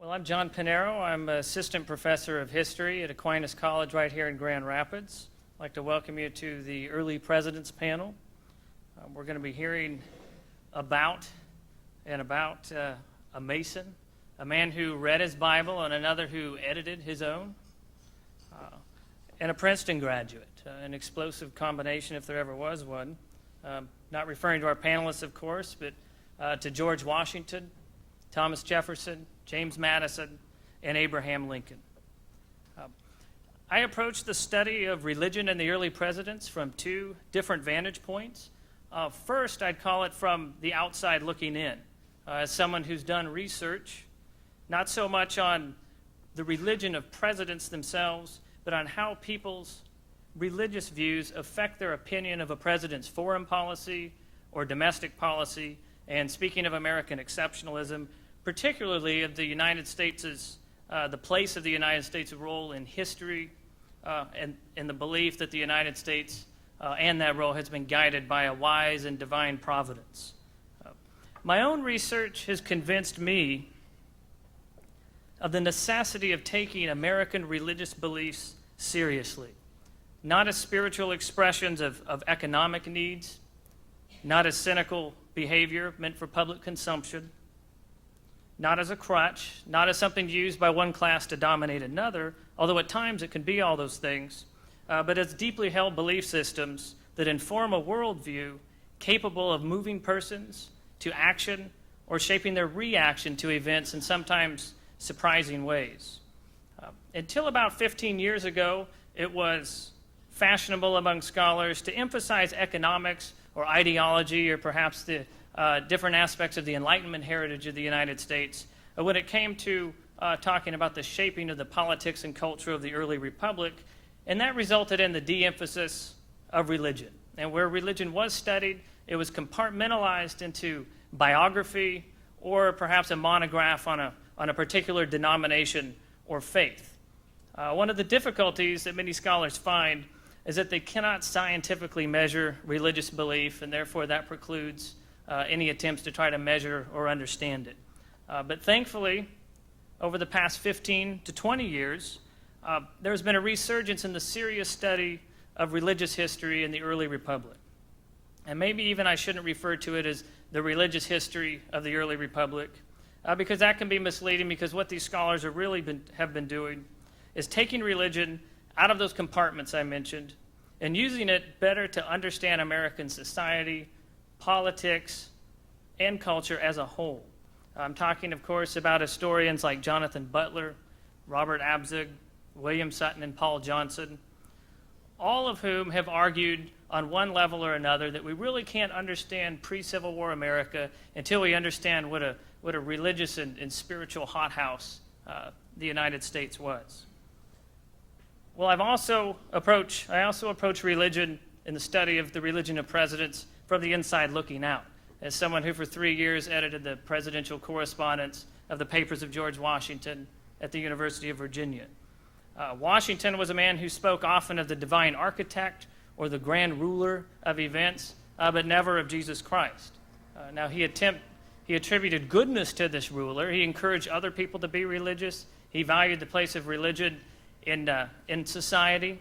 Well, I'm John Pinheiro. I'm Assistant Professor of History at Aquinas College right here in Grand Rapids. I'd like to welcome you to the Early Presidents panel. We're going to be hearing about a Mason, a man who read his Bible and another who edited his own, and a Princeton graduate, an explosive combination if there ever was one. Not referring to our panelists, of course, but to George Washington, Thomas Jefferson, James Madison, and Abraham Lincoln. I approached the study of religion and the early presidents from two different vantage points. First, I'd call it from the outside looking in, as someone who's done research, not so much on the religion of presidents themselves, but on how people's religious views affect their opinion of a president's foreign policy or domestic policy. And speaking of American exceptionalism, particularly of the United States' the place of the United States' role in history, and the belief that the United States and that role has been guided by a wise and divine providence. My own research has convinced me of the necessity of taking American religious beliefs seriously, not as spiritual expressions of economic needs, not as cynical behavior meant for public consumption, not as a crutch, not as something used by one class to dominate another, although at times it can be all those things, but as deeply held belief systems that inform a worldview capable of moving persons to action or shaping their reaction to events in sometimes surprising ways. Until about 15 years ago, it was fashionable among scholars to emphasize economics or ideology or perhaps the different aspects of the Enlightenment heritage of the United States when it came to talking about the shaping of the politics and culture of the early republic, and that resulted in the de-emphasis of religion. And where religion was studied, it was compartmentalized into biography or perhaps a monograph on a particular denomination or faith. One of the difficulties that many scholars find is that they cannot scientifically measure religious belief, and therefore that precludes any attempts to try to measure or understand it. But thankfully, over the past 15 to 20 years, there's been a resurgence in the serious study of religious history in the early republic. And maybe even I shouldn't refer to it as the religious history of the early republic, because that can be misleading, because what these scholars have really have been doing is taking religion out of those compartments I mentioned and using it better to understand American society, politics, and culture as a whole. I'm talking, of course, about historians like Jonathan Butler, Robert Abzug, William Sutton, and Paul Johnson, all of whom have argued on one level or another that we really can't understand pre-Civil War America until we understand what a religious and spiritual hothouse the United States was. Well, I also approach religion in the study of the religion of presidents from the inside looking out, as someone who for 3 years edited the presidential correspondence of the papers of George Washington at the University of Virginia. Washington was a man who spoke often of the divine architect or the grand ruler of events, but never of Jesus Christ. Now, he attributed goodness to this ruler. He encouraged other people to be religious. He valued the place of religion in society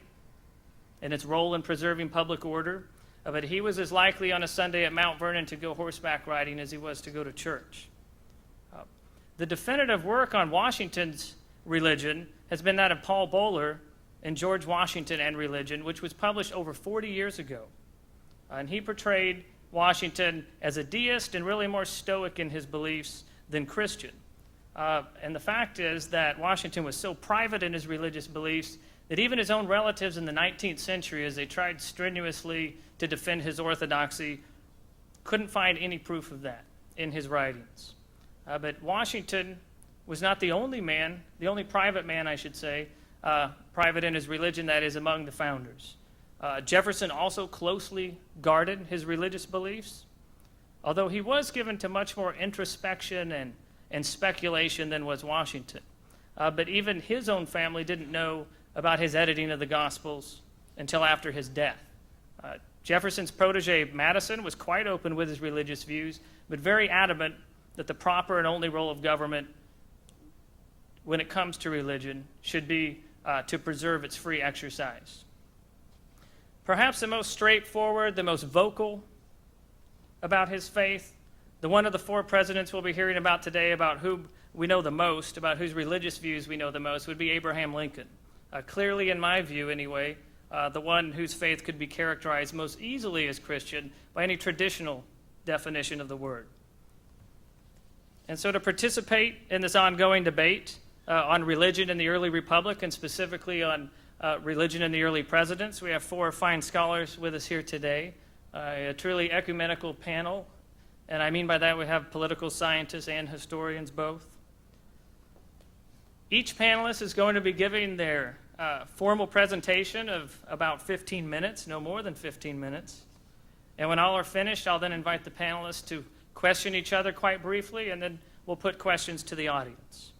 and its role in preserving public order. But he was as likely on a Sunday at Mount Vernon to go horseback riding as he was to go to church. The definitive work on Washington's religion has been that of Paul Bowler in George Washington and Religion, which was published over 40 years ago. And he portrayed Washington as a deist and really more stoic in his beliefs than Christian. And the fact is that Washington was so private in his religious beliefs that even his own relatives in the 19th century, as they tried strenuously to defend his orthodoxy, couldn't find any proof of that in his writings. But Washington was not the only man, the only private man, I should say, private in his religion, that is, among the founders. Jefferson also closely guarded his religious beliefs, although he was given to much more introspection and speculation than was Washington. But even his own family didn't know about his editing of the Gospels until after his death. Jefferson's protege, Madison, was quite open with his religious views, but very adamant that the proper and only role of government when it comes to religion should be to preserve its free exercise. Perhaps the most straightforward, the most vocal about his faith, the one of the four presidents we'll be hearing about today, about who we know the most, about whose religious views we know the most, would be Abraham Lincoln. Clearly, in my view anyway, the one whose faith could be characterized most easily as Christian by any traditional definition of the word. And so to participate in this ongoing debate on religion in the early republic, and specifically on religion in the early presidents, we have four fine scholars with us here today, a truly ecumenical panel, and I mean by that we have political scientists and historians both. Each panelist is going to be giving their formal presentation of about 15 minutes, no more than 15 minutes. And when all are finished, I'll then invite the panelists to question each other quite briefly, and then we'll put questions to the audience.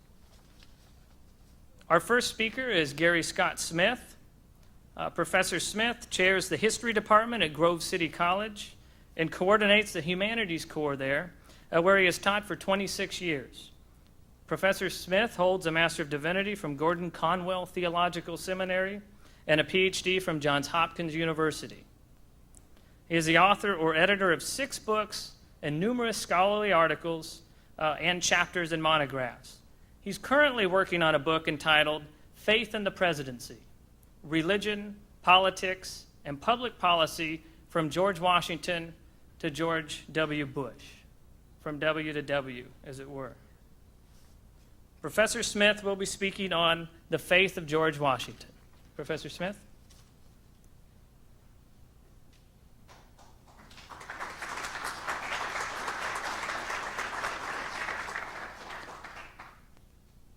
Our first speaker is Gary Scott Smith. Professor Smith chairs the History Department at Grove City College and coordinates the Humanities Corps there, where he has taught for 26 years. Professor Smith holds a Master of Divinity from Gordon Conwell Theological Seminary and a PhD from Johns Hopkins University. He is the author or editor of 6 books and numerous scholarly articles and chapters and monographs. He's currently working on a book entitled Faith in the Presidency, Religion, Politics, and Public Policy from George Washington to George W. Bush, from W to W, as it were. Professor Smith will be speaking on the faith of George Washington. Professor Smith?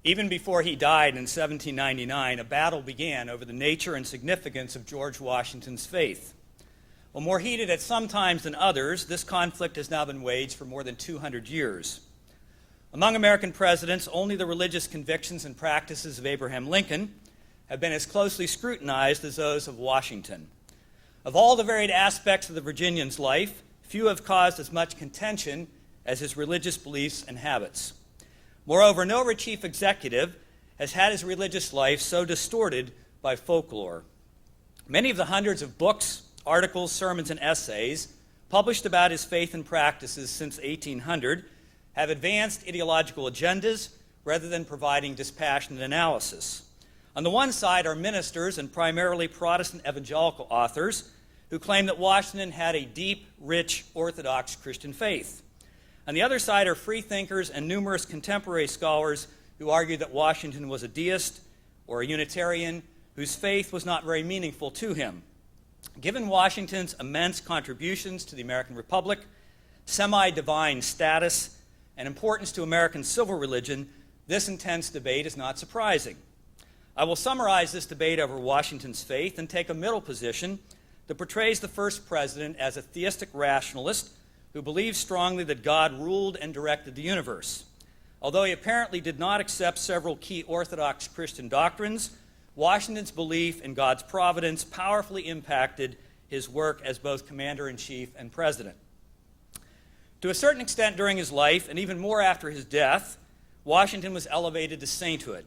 Even before he died in 1799, a battle began over the nature and significance of George Washington's faith. While more heated at some times than others, this conflict has now been waged for more than 200 years. Among American presidents, only the religious convictions and practices of Abraham Lincoln have been as closely scrutinized as those of Washington. Of all the varied aspects of the Virginian's life, few have caused as much contention as his religious beliefs and habits. Moreover, no rich chief executive has had his religious life so distorted by folklore. Many of the hundreds of books, articles, sermons, and essays published about his faith and practices since 1800 have advanced ideological agendas rather than providing dispassionate analysis. On the one side are ministers and primarily Protestant evangelical authors who claim that Washington had a deep, rich, Orthodox Christian faith. On the other side are free thinkers and numerous contemporary scholars who argue that Washington was a deist or a Unitarian whose faith was not very meaningful to him. Given Washington's immense contributions to the American Republic, semi-divine status, and importance to American civil religion, this intense debate is not surprising. I will summarize this debate over Washington's faith and take a middle position that portrays the first president as a theistic rationalist who believed strongly that God ruled and directed the universe. Although he apparently did not accept several key Orthodox Christian doctrines, Washington's belief in God's providence powerfully impacted his work as both commander-in-chief and president. To a certain extent during his life, and even more after his death, Washington was elevated to sainthood.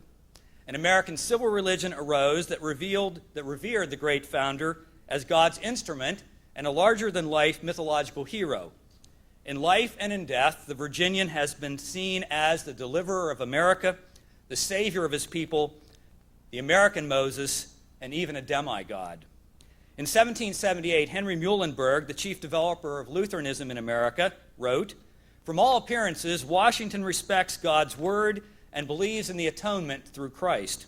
An American civil religion arose that revered the great founder as God's instrument and a larger-than-life mythological hero. In life and in death, the Virginian has been seen as the deliverer of America, the savior of his people, the American Moses, and even a demigod. In 1778, Henry Muhlenberg, the chief developer of Lutheranism in America, wrote, "From all appearances, Washington respects God's word and believes in the atonement through Christ."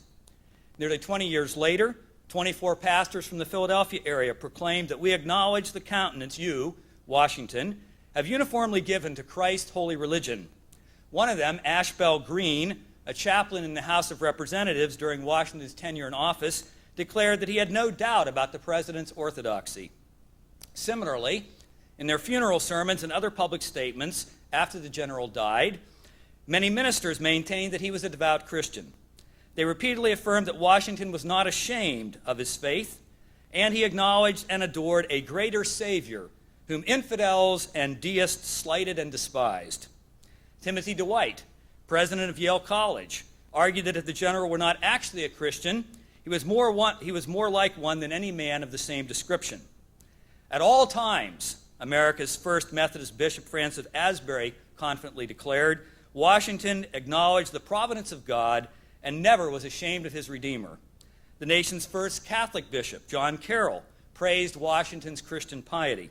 Nearly 20 years later, 24 pastors from the Philadelphia area proclaimed that we acknowledge the countenance you, Washington, have uniformly given to Christ's holy religion. One of them, Ashbel Green, a chaplain in the House of Representatives during Washington's tenure in office, declared that he had no doubt about the president's orthodoxy. Similarly, in their funeral sermons and other public statements after the general died, many ministers maintained that he was a devout Christian. They repeatedly affirmed that Washington was not ashamed of his faith, and he acknowledged and adored a greater Savior whom infidels and deists slighted and despised. Timothy Dwight, president of Yale College, argued that if the general were not actually a Christian, he was more like one than any man of the same description. At all times, America's first Methodist Bishop Francis Asbury confidently declared, Washington acknowledged the providence of God and never was ashamed of his Redeemer. The nation's first Catholic bishop, John Carroll, praised Washington's Christian piety.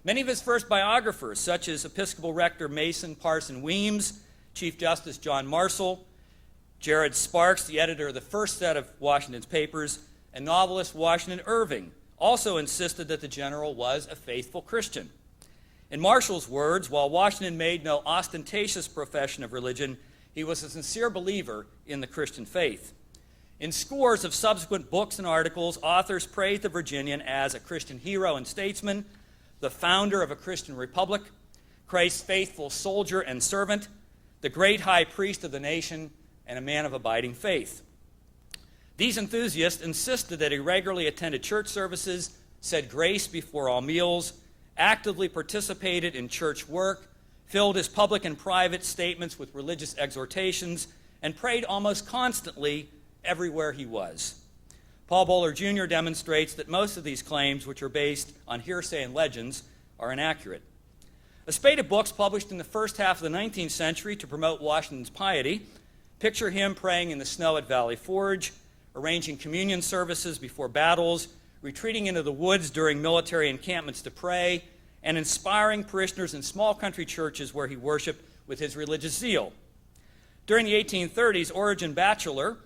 Many of his first biographers, such as Episcopal Rector Mason Parson Weems, Chief Justice John Marshall, Jared Sparks, the editor of the first set of Washington's papers, and novelist Washington Irving, also insisted that the general was a faithful Christian. In Marshall's words, while Washington made no ostentatious profession of religion, he was a sincere believer in the Christian faith. In scores of subsequent books and articles, authors praised the Virginian as a Christian hero and statesman, the founder of a Christian republic, Christ's faithful soldier and servant, the great high priest of the nation, and a man of abiding faith. These enthusiasts insisted that he regularly attended church services, said grace before all meals, actively participated in church work, filled his public and private statements with religious exhortations, and prayed almost constantly everywhere he was. Paul Bowler Jr. demonstrates that most of these claims, which are based on hearsay and legends, are inaccurate. A spate of books published in the first half of the 19th century to promote Washington's piety picture him praying in the snow at Valley Forge, arranging communion services before battles, retreating into the woods during military encampments to pray, and inspiring parishioners in small country churches where he worshiped with his religious zeal. During the 1830s, Origen Batchelor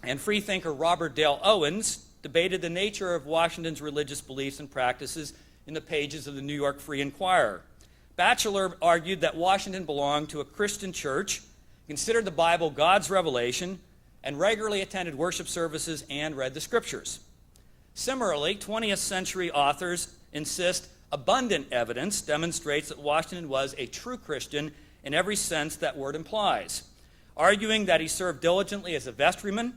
and freethinker Robert Dale Owens debated the nature of Washington's religious beliefs and practices in the pages of the New York Free Inquirer. Batchelor argued that Washington belonged to a Christian church, considered the Bible God's revelation, and regularly attended worship services and read the scriptures. Similarly, 20th century authors insist abundant evidence demonstrates that Washington was a true Christian in every sense that word implies, arguing that he served diligently as a vestryman,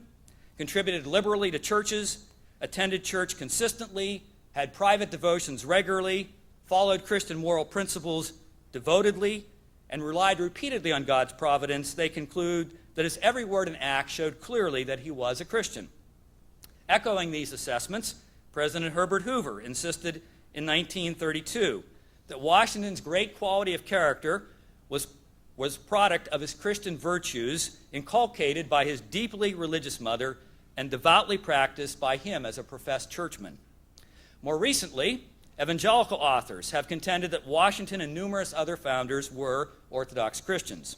contributed liberally to churches, attended church consistently, had private devotions regularly, followed Christian moral principles devotedly, and relied repeatedly on God's providence. They conclude that his every word and act showed clearly that he was a Christian. Echoing these assessments, President Herbert Hoover insisted in 1932 that Washington's great quality of character was product of his Christian virtues inculcated by his deeply religious mother and devoutly practiced by him as a professed churchman. More recently, evangelical authors have contended that Washington and numerous other founders were Orthodox Christians.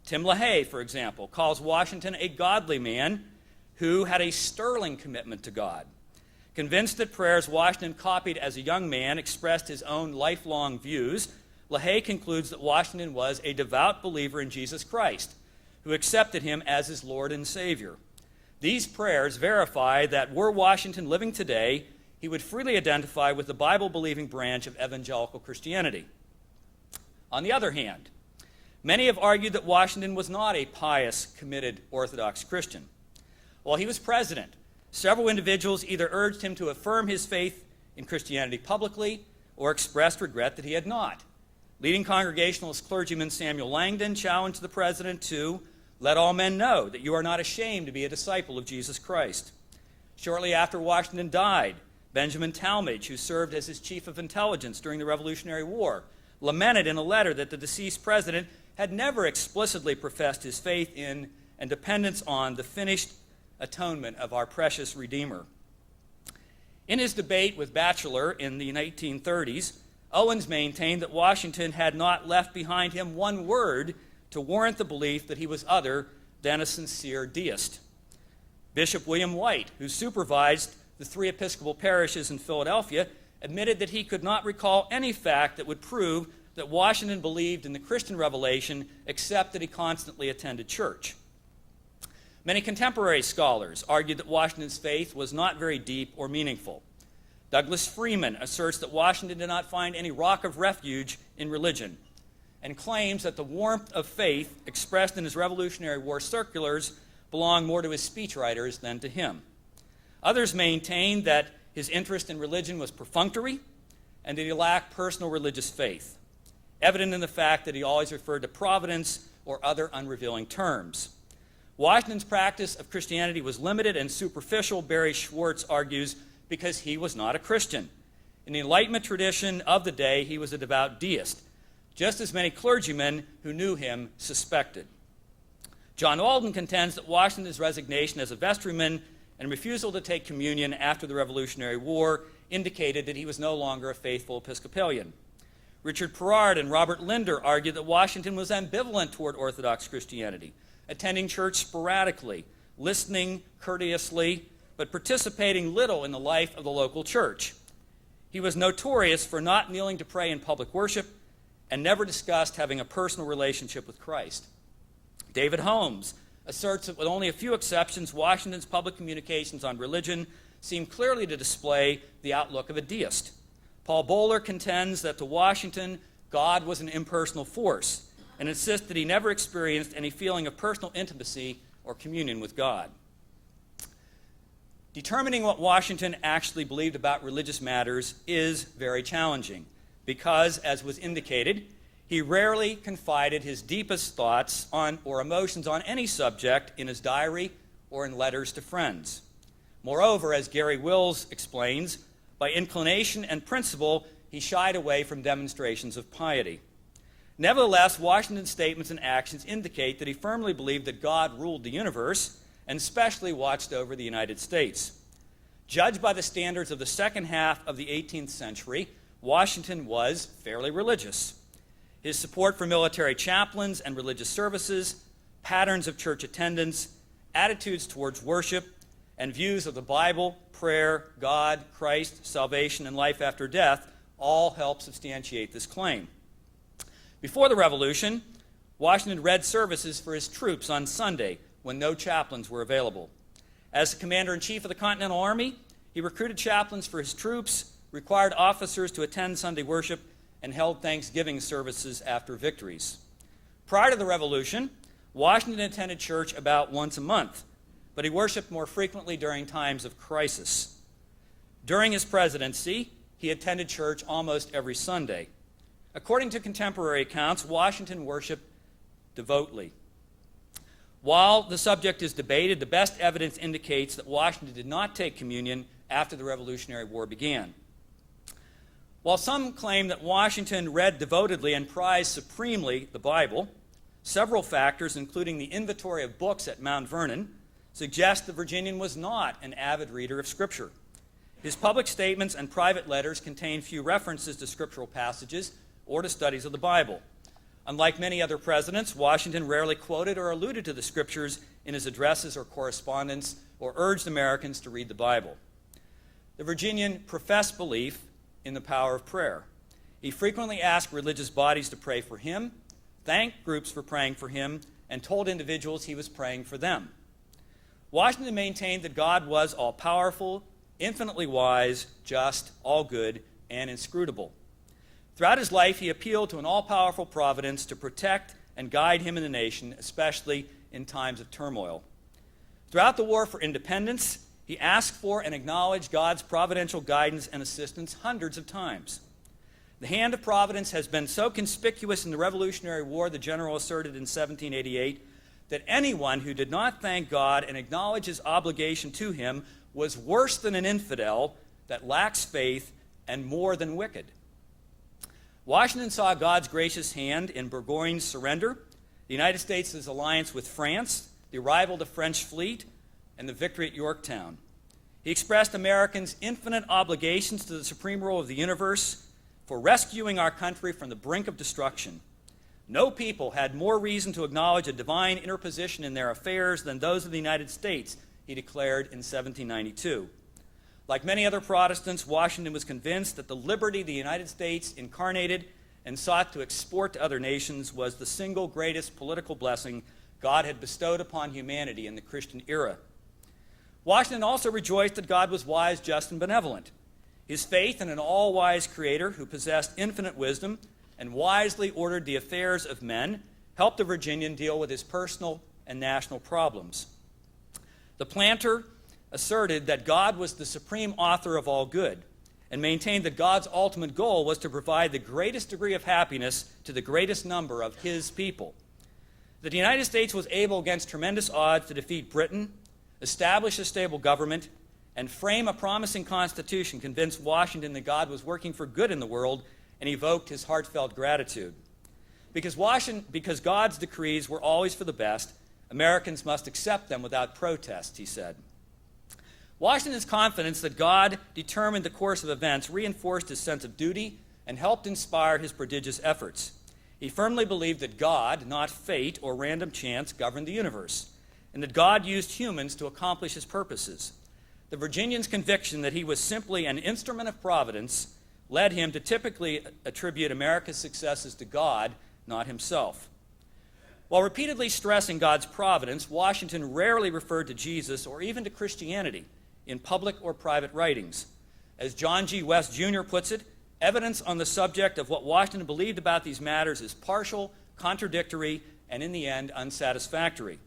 Tim LaHaye, for example, calls Washington a godly man who had a sterling commitment to God. Convinced that prayers Washington copied as a young man expressed his own lifelong views, LaHaye concludes that Washington was a devout believer in Jesus Christ, who accepted him as his Lord and Savior. These prayers verify that were Washington living today, he would freely identify with the Bible-believing branch of evangelical Christianity. On the other hand, many have argued that Washington was not a pious, committed Orthodox Christian. While he was president, several individuals either urged him to affirm his faith in Christianity publicly or expressed regret that he had not. Leading Congregationalist clergyman Samuel Langdon challenged the president to let all men know that you are not ashamed to be a disciple of Jesus Christ. Shortly after Washington died, Benjamin Talmadge, who served as his chief of intelligence during the Revolutionary War, lamented in a letter that the deceased president had never explicitly professed his faith in and dependence on the finished atonement of our precious Redeemer. In his debate with Batchelor in the 1930s, Owens maintained that Washington had not left behind him one word to warrant the belief that he was other than a sincere deist. Bishop William White, who supervised the 3 Episcopal parishes in Philadelphia, admitted that he could not recall any fact that would prove that Washington believed in the Christian revelation except that he constantly attended church. Many contemporary scholars argued that Washington's faith was not very deep or meaningful. Douglas Freeman asserts that Washington did not find any rock of refuge in religion and claims that the warmth of faith expressed in his Revolutionary War circulars belonged more to his speechwriters than to him. Others maintained that his interest in religion was perfunctory and that he lacked personal religious faith, evident in the fact that he always referred to providence or other unrevealing terms. Washington's practice of Christianity was limited and superficial, Barry Schwartz argues, because he was not a Christian. In the Enlightenment tradition of the day, he was a devout deist, just as many clergymen who knew him suspected. John Alden contends that Washington's resignation as a vestryman and refusal to take communion after the Revolutionary War indicated that he was no longer a faithful Episcopalian. Richard Perard and Robert Linder argued that Washington was ambivalent toward Orthodox Christianity, attending church sporadically, listening courteously, but participating little in the life of the local church. He was notorious for not kneeling to pray in public worship and never discussed having a personal relationship with Christ. David Holmes asserts that with only a few exceptions, Washington's public communications on religion seem clearly to display the outlook of a deist. Paul Bowler contends that to Washington, God was an impersonal force and insists that he never experienced any feeling of personal intimacy or communion with God. Determining what Washington actually believed about religious matters is very challenging because, as was indicated, he rarely confided his deepest thoughts on or emotions on any subject in his diary or in letters to friends. Moreover, as Gary Wills explains, by inclination and principle, he shied away from demonstrations of piety. Nevertheless, Washington's statements and actions indicate that he firmly believed that God ruled the universe and especially watched over the United States. Judged by the standards of the second half of the 18th century, Washington was fairly religious. His support for military chaplains and religious services, patterns of church attendance, attitudes towards worship, and views of the Bible, prayer, God, Christ, salvation, and life after death all help substantiate this claim. Before the Revolution, Washington read services for his troops on Sunday when no chaplains were available. As the commander-in-chief of the Continental Army, he recruited chaplains for his troops, required officers to attend Sunday worship, and held Thanksgiving services after victories. Prior to the Revolution, Washington attended church about once a month, but he worshiped more frequently during times of crisis. During his presidency, he attended church almost every Sunday. According to contemporary accounts, Washington worshiped devoutly. While the subject is debated, the best evidence indicates that Washington did not take communion after the Revolutionary War began. While some claim that Washington read devotedly and prized supremely the Bible, several factors, including the inventory of books at Mount Vernon, suggest the Virginian was not an avid reader of Scripture. His public statements and private letters contain few references to scriptural passages or to studies of the Bible. Unlike many other presidents, Washington rarely quoted or alluded to the Scriptures in his addresses or correspondence or urged Americans to read the Bible. The Virginian professed belief in the power of prayer. He frequently asked religious bodies to pray for him, thanked groups for praying for him, and told individuals he was praying for them. Washington maintained that God was all-powerful, infinitely wise, just, all-good, and inscrutable. Throughout his life, he appealed to an all-powerful providence to protect and guide him and the nation, especially in times of turmoil. Throughout the War for Independence, he asked for and acknowledged God's providential guidance and assistance hundreds of times. The hand of providence has been so conspicuous in the Revolutionary War, the general asserted in 1788, that anyone who did not thank God and acknowledge his obligation to him was worse than an infidel that lacks faith and more than wicked. Washington saw God's gracious hand in Burgoyne's surrender, the United States' alliance with France, the arrival of the French fleet, and the victory at Yorktown. He expressed Americans' infinite obligations to the supreme rule of the universe for rescuing our country from the brink of destruction. No people had more reason to acknowledge a divine interposition in their affairs than those of the United States, he declared in 1792. Like many other Protestants, Washington was convinced that the liberty the United States incarnated and sought to export to other nations was the single greatest political blessing God had bestowed upon humanity in the Christian era. Washington also rejoiced that God was wise, just, and benevolent. His faith in an all-wise Creator who possessed infinite wisdom and wisely ordered the affairs of men helped the Virginian deal with his personal and national problems. The planter asserted that God was the supreme author of all good and maintained that God's ultimate goal was to provide the greatest degree of happiness to the greatest number of his people. That the United States was able against tremendous odds to defeat Britain, establish a stable government, and frame a promising constitution convinced Washington that God was working for good in the world and evoked his heartfelt gratitude. Because God's decrees were always for the best, Americans must accept them without protest, he said. Washington's confidence that God determined the course of events reinforced his sense of duty and helped inspire his prodigious efforts. He firmly believed that God, not fate or random chance, governed the universe, and that God used humans to accomplish his purposes. The Virginian's conviction that he was simply an instrument of providence led him to typically attribute America's successes to God, not himself. While repeatedly stressing God's providence, Washington rarely referred to Jesus or even to Christianity in public or private writings. As John G. West Jr. puts it, evidence on the subject of what Washington believed about these matters is partial, contradictory, and in the end, unsatisfactory.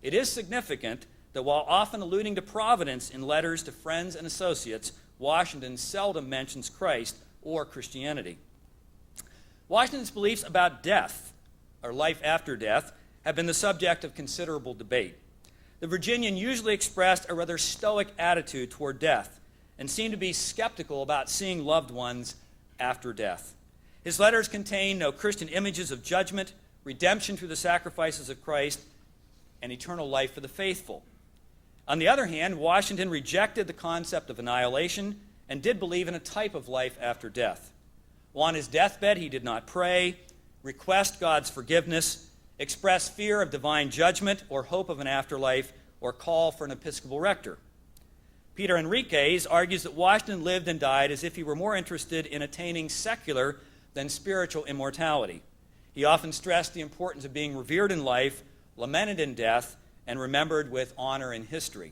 It is significant that while often alluding to providence in letters to friends and associates, Washington seldom mentions Christ or Christianity. Washington's beliefs about death, or life after death, have been the subject of considerable debate. The Virginian usually expressed a rather stoic attitude toward death and seemed to be skeptical about seeing loved ones after death. His letters contain no Christian images of judgment, redemption through the sacrifices of Christ, and eternal life for the faithful. On the other hand, Washington rejected the concept of annihilation and did believe in a type of life after death. On his deathbed, he did not pray, request God's forgiveness, express fear of divine judgment or hope of an afterlife, or call for an episcopal rector. Peter Enriquez argues that Washington lived and died as if he were more interested in attaining secular than spiritual immortality. He often stressed the importance of being revered in life, lamented in death, and remembered with honor in history.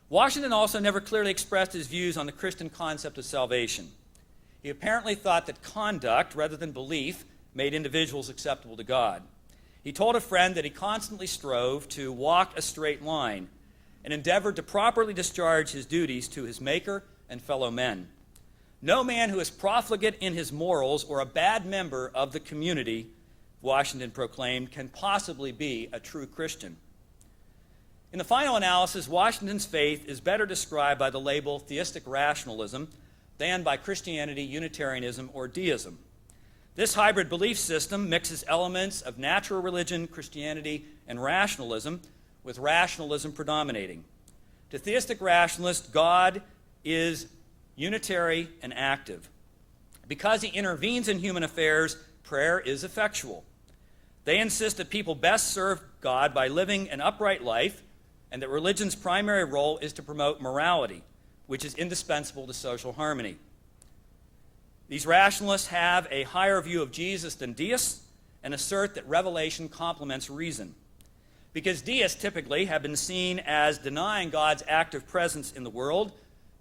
Washington also never clearly expressed his views on the Christian concept of salvation. He apparently thought that conduct, rather than belief, made individuals acceptable to God. He told a friend that he constantly strove to walk a straight line and endeavored to properly discharge his duties to his Maker and fellow men. No man who is profligate in his morals or a bad member of the community, Washington proclaimed, can possibly be a true Christian. In the final analysis, Washington's faith is better described by the label theistic rationalism than by Christianity, Unitarianism, or deism. This hybrid belief system mixes elements of natural religion, Christianity, and rationalism, with rationalism predominating. To theistic rationalists, God is unitary and active. Because he intervenes in human affairs, prayer is effectual. They insist that people best serve God by living an upright life, and that religion's primary role is to promote morality, which is indispensable to social harmony. These rationalists have a higher view of Jesus than deists and assert that revelation complements reason. Because deists typically have been seen as denying God's active presence in the world,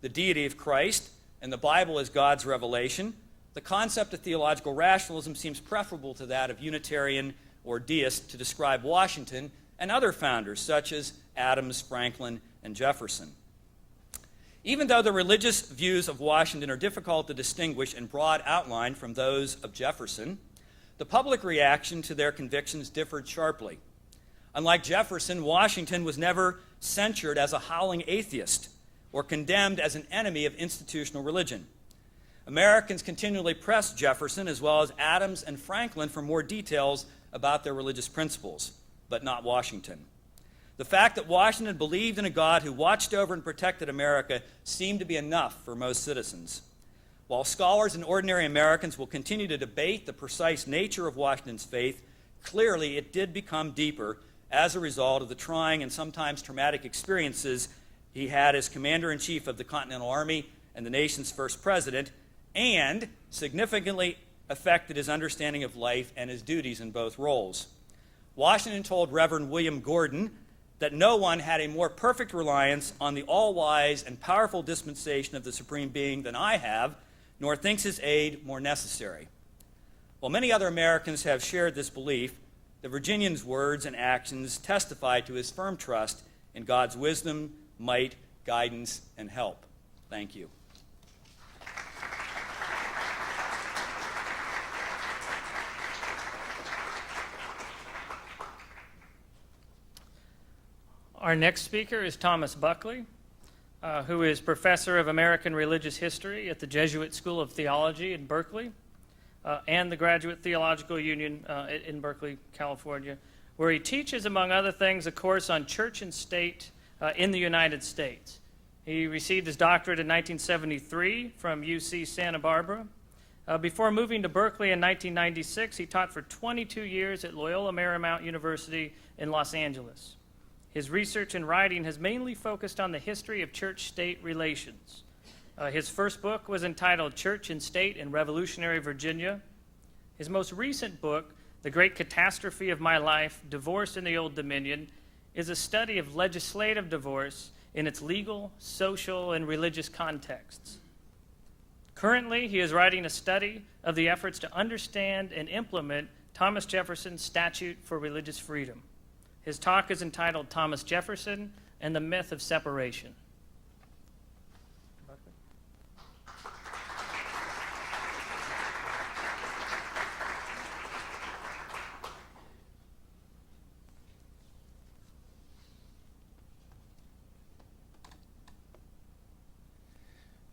the deity of Christ, and the Bible as God's revelation, the concept of theological rationalism seems preferable to that of Unitarian or deist to describe Washington and other founders such as Adams, Franklin, and Jefferson. Even though the religious views of Washington are difficult to distinguish in broad outline from those of Jefferson, the public reaction to their convictions differed sharply. Unlike Jefferson, Washington was never censured as a howling atheist or condemned as an enemy of institutional religion. Americans continually pressed Jefferson as well as Adams and Franklin for more details about their religious principles, but not Washington. The fact that Washington believed in a God who watched over and protected America seemed to be enough for most citizens. While scholars and ordinary Americans will continue to debate the precise nature of Washington's faith, clearly it did become deeper as a result of the trying and sometimes traumatic experiences he had as Commander-in-Chief of the Continental Army and the nation's first president, and significantly affected his understanding of life and his duties in both roles. Washington told Reverend William Gordon that no one had a more perfect reliance on the all-wise and powerful dispensation of the Supreme Being than I have, nor thinks his aid more necessary. While many other Americans have shared this belief, the Virginian's words and actions testify to his firm trust in God's wisdom, might, guidance, and help. Thank you. Our next speaker is Thomas Buckley, who is professor of American Religious History at the Jesuit School of Theology in Berkeley and the Graduate Theological Union in Berkeley, California, where he teaches, among other things, a course on church and state in the United States. He received his doctorate in 1973 from UC Santa Barbara. Before moving to Berkeley in 1996, he taught for 22 years at Loyola Marymount University in Los Angeles. His research and writing has mainly focused on the history of church-state relations. His first book was entitled Church and State in Revolutionary Virginia. His most recent book, The Great Catastrophe of My Life, Divorce in the Old Dominion, is a study of legislative divorce in its legal, social, and religious contexts. Currently, he is writing a study of the efforts to understand and implement Thomas Jefferson's Statute for Religious Freedom. His talk is entitled Thomas Jefferson and the Myth of Separation.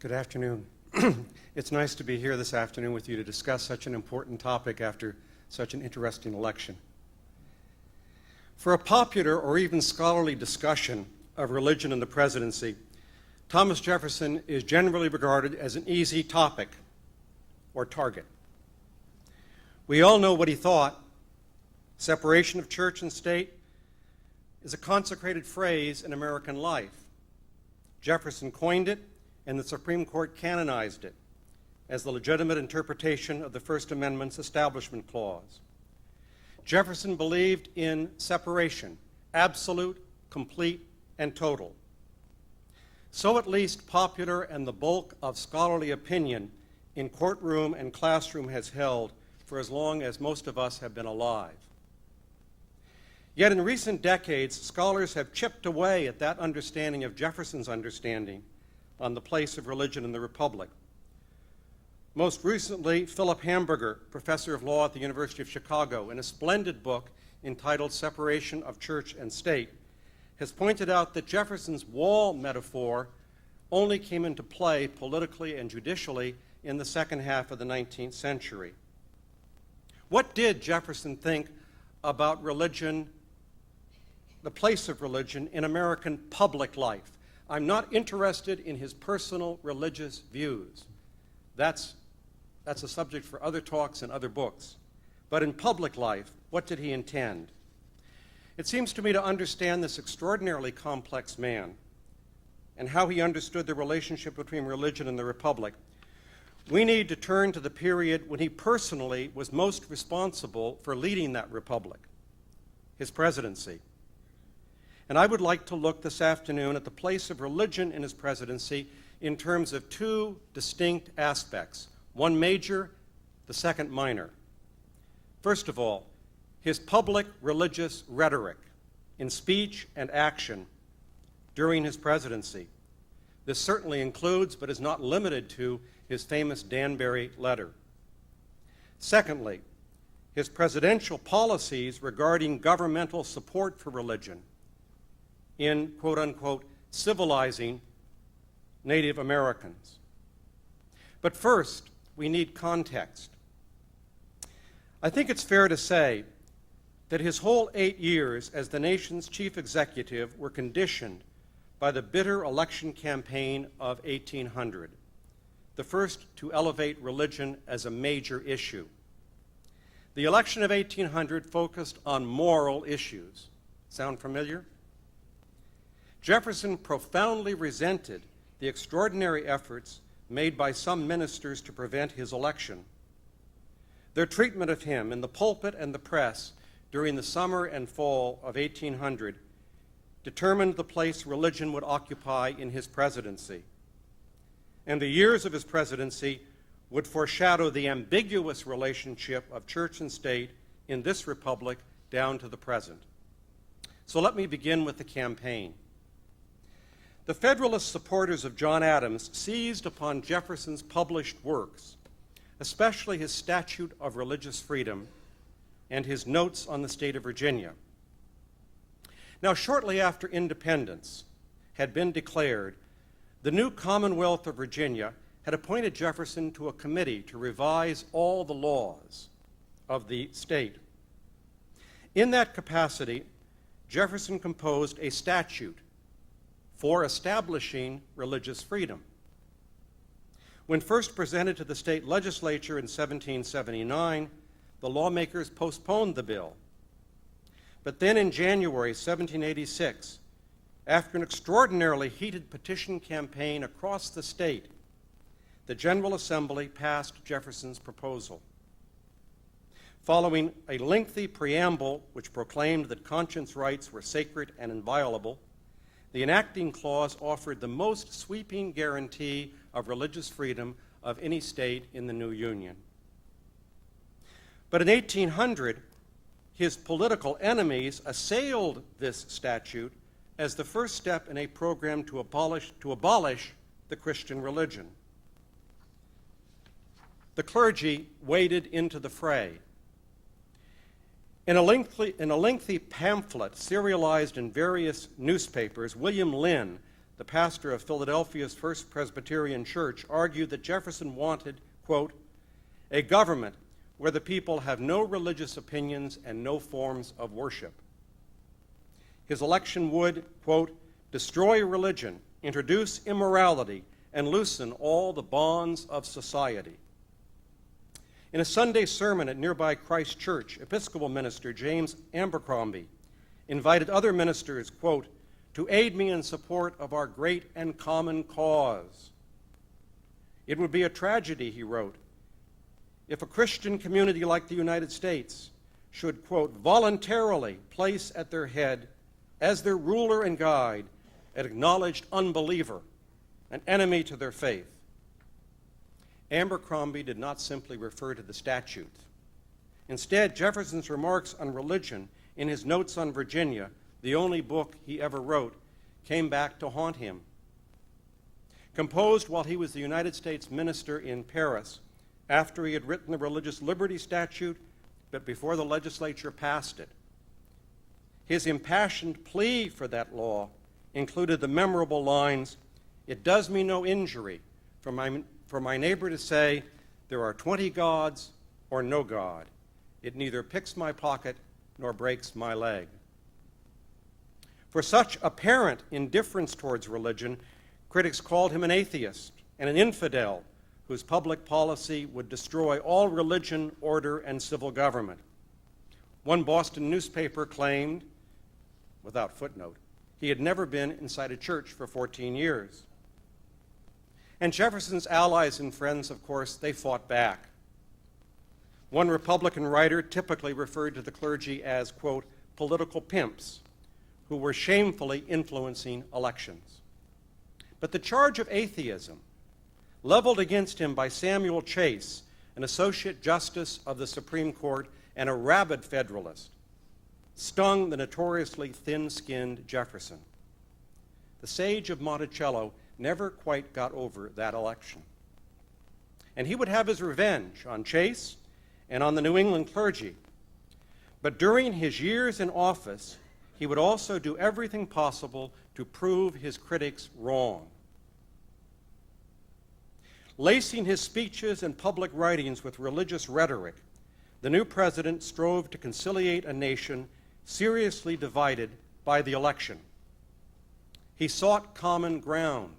Good afternoon. It's nice to be here this afternoon with you to discuss such an important topic after such an interesting election. For a popular or even scholarly discussion of religion and the presidency, Thomas Jefferson is generally regarded as an easy topic or target. We all know what he thought. Separation of church and state is a consecrated phrase in American life. Jefferson coined it, and the Supreme Court canonized it as the legitimate interpretation of the First Amendment's Establishment Clause. Jefferson believed in separation, absolute, complete, and total. So at least popular and the bulk of scholarly opinion in courtroom and classroom has held for as long as most of us have been alive. Yet in recent decades, scholars have chipped away at that understanding of Jefferson's understanding on the place of religion in the Republic. Most recently, Philip Hamburger, professor of law at the University of Chicago, in a splendid book entitled Separation of Church and State, has pointed out that Jefferson's wall metaphor only came into play politically and judicially in the second half of the 19th century. What did Jefferson think about religion, the place of religion in American public life? I'm not interested in his personal religious views. That's a subject for other talks and other books. But in public life, what did he intend? It seems to me to understand this extraordinarily complex man and how he understood the relationship between religion and the Republic, we need to turn to the period when he personally was most responsible for leading that Republic, his presidency. And I would like to look this afternoon at the place of religion in his presidency in terms of two distinct aspects, one major, the second minor. First of all, his public religious rhetoric in speech and action during his presidency. This certainly includes, but is not limited to, his famous Danbury letter. Secondly, his presidential policies regarding governmental support for religion in, quote-unquote, civilizing Native Americans. But first, we need context. I think it's fair to say that his whole 8 years as the nation's chief executive were conditioned by the bitter election campaign of 1800, the first to elevate religion as a major issue. The election of 1800 focused on moral issues. Sound familiar? Jefferson profoundly resented the extraordinary efforts made by some ministers to prevent his election. Their treatment of him in the pulpit and the press during the summer and fall of 1800 determined the place religion would occupy in his presidency. And the years of his presidency would foreshadow the ambiguous relationship of church and state in this republic down to the present. So let me begin with the campaign. The Federalist supporters of John Adams seized upon Jefferson's published works, especially his Statute of Religious Freedom and his notes on the state of Virginia. Now, shortly after independence had been declared, the new Commonwealth of Virginia had appointed Jefferson to a committee to revise all the laws of the state. In that capacity, Jefferson composed a statute for establishing religious freedom. When first presented to the state legislature in 1779, the lawmakers postponed the bill. But then in January 1786, after an extraordinarily heated petition campaign across the state, the General Assembly passed Jefferson's proposal. Following a lengthy preamble which proclaimed that conscience rights were sacred and inviolable, the enacting clause offered the most sweeping guarantee of religious freedom of any state in the new Union. But in 1800, his political enemies assailed this statute as the first step in a program to abolish the Christian religion. The clergy waded into the fray. In a lengthy pamphlet serialized in various newspapers, William Lynn, the pastor of Philadelphia's First Presbyterian Church, argued that Jefferson wanted, quote, a government where the people have no religious opinions and no forms of worship. His election would, quote, destroy religion, introduce immorality, and loosen all the bonds of society. In a Sunday sermon at nearby Christ Church, Episcopal minister James Abercrombie invited other ministers, quote, to aid me in support of our great and common cause. It would be a tragedy, he wrote, if a Christian community like the United States should, quote, voluntarily place at their head as their ruler and guide an acknowledged unbeliever, an enemy to their faith. Abercrombie did not simply refer to the statute. Instead, Jefferson's remarks on religion in his Notes on Virginia, the only book he ever wrote, came back to haunt him. Composed while he was the United States minister in Paris, after he had written the Religious Liberty Statute, but before the legislature passed it, his impassioned plea for that law included the memorable lines, "It does me no injury for my neighbor to say, there are 20 gods or no God. It neither picks my pocket nor breaks my leg." For such apparent indifference towards religion, critics called him an atheist and an infidel whose public policy would destroy all religion, order, and civil government. One Boston newspaper claimed, without footnote, he had never been inside a church for 14 years. And Jefferson's allies and friends, of course, they fought back. One Republican writer typically referred to the clergy as, quote, political pimps who were shamefully influencing elections. But the charge of atheism, leveled against him by Samuel Chase, an associate justice of the Supreme Court and a rabid Federalist, stung the notoriously thin-skinned Jefferson. The sage of Monticello never quite got over that election. And he would have his revenge on Chase and on the New England clergy. But during his years in office, he would also do everything possible to prove his critics wrong. Lacing his speeches and public writings with religious rhetoric, the new president strove to conciliate a nation seriously divided by the election. He sought common ground.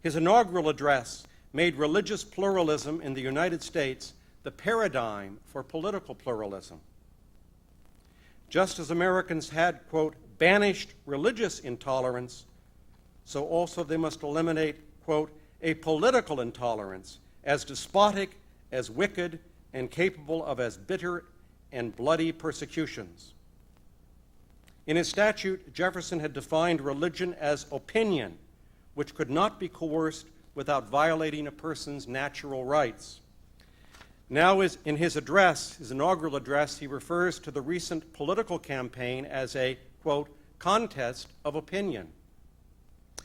His inaugural address made religious pluralism in the United States the paradigm for political pluralism. Just as Americans had, quote, banished religious intolerance, so also they must eliminate, quote, a political intolerance as despotic, as wicked, and capable of as bitter and bloody persecutions. In his statute, Jefferson had defined religion as opinion, which could not be coerced without violating a person's natural rights. Now, in his address, his inaugural address, he refers to the recent political campaign as a, quote, contest of opinion.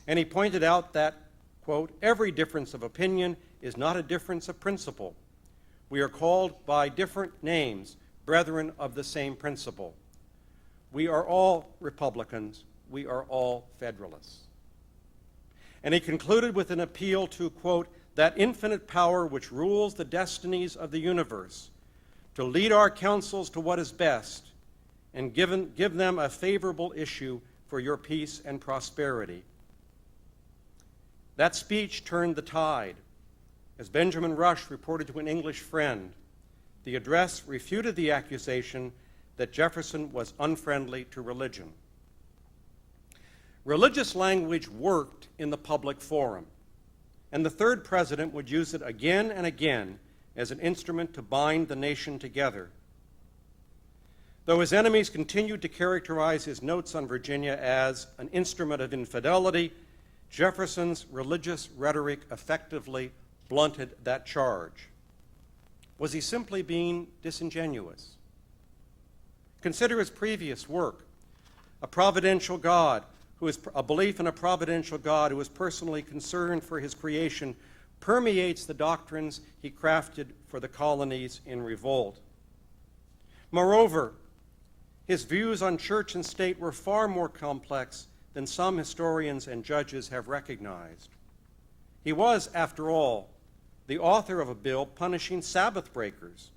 And he pointed out that, quote, every difference of opinion is not a difference of principle. We are called by different names, brethren of the same principle. We are all Republicans. We are all Federalists. And he concluded with an appeal to, quote, that infinite power which rules the destinies of the universe, to lead our counsels to what is best, and give them a favorable issue for your peace and prosperity. That speech turned the tide. As Benjamin Rush reported to an English friend, the address refuted the accusation that Jefferson was unfriendly to religion. Religious language worked in the public forum, and the third president would use it again and again as an instrument to bind the nation together. Though his enemies continued to characterize his notes on Virginia as an instrument of infidelity, Jefferson's religious rhetoric effectively blunted that charge. Was he simply being disingenuous? Consider his previous work, a belief in a providential God who is personally concerned for his creation permeates the doctrines he crafted for the colonies in revolt. Moreover, his views on church and state were far more complex than some historians and judges have recognized. He was, after all, the author of a bill punishing Sabbath breakers,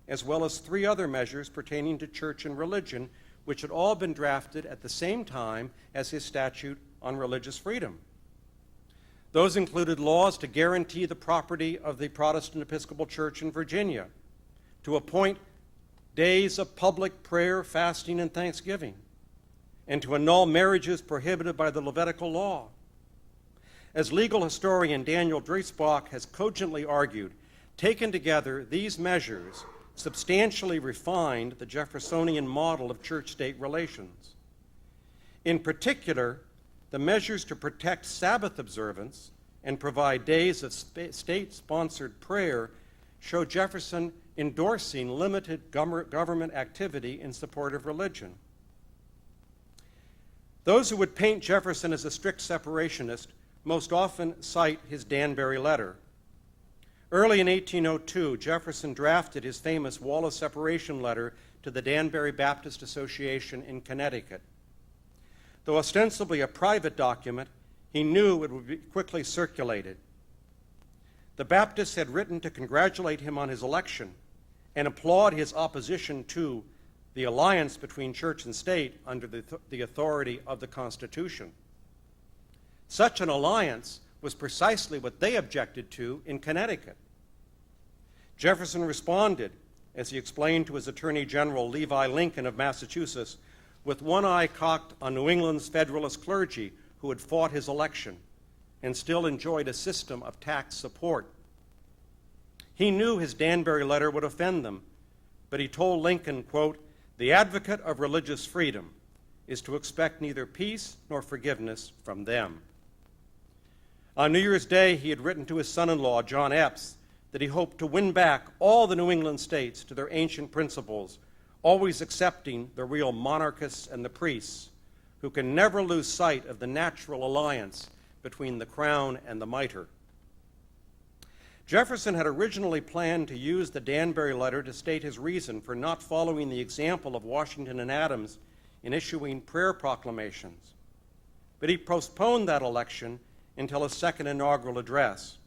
as well as 3 other measures pertaining to church and religion, which had all been drafted at the same time as his statute on religious freedom. Those included laws to guarantee the property of the Protestant Episcopal Church in Virginia, to appoint days of public prayer, fasting, and thanksgiving, and to annul marriages prohibited by the Levitical law. As legal historian Daniel Driesbach has cogently argued, taken together, these measures substantially refined the Jeffersonian model of church-state relations. In particular, the measures to protect Sabbath observance and provide days of state-sponsored prayer show Jefferson endorsing limited government activity in support of religion. Those who would paint Jefferson as a strict separationist most often cite his Danbury letter. Early in 1802, Jefferson drafted his famous Wall of Separation letter to the Danbury Baptist Association in Connecticut. Though ostensibly a private document, he knew it would be quickly circulated. The Baptists had written to congratulate him on his election and applaud his opposition to the alliance between church and state under the authority of the Constitution. Such an alliance was precisely what they objected to in Connecticut. Jefferson responded, as he explained to his Attorney General Levi Lincoln of Massachusetts, with one eye cocked on New England's Federalist clergy who had fought his election and still enjoyed a system of tax support. He knew his Danbury letter would offend them, but he told Lincoln, quote, "The advocate of religious freedom is to expect neither peace nor forgiveness from them." On New Year's Day, he had written to his son-in-law, John Epps, that he hoped to win back all the New England states to their ancient principles, always accepting the real monarchists and the priests, who can never lose sight of the natural alliance between the crown and the mitre. Jefferson had originally planned to use the Danbury letter to state his reason for not following the example of Washington and Adams in issuing prayer proclamations, but he postponed that election until his second inaugural address.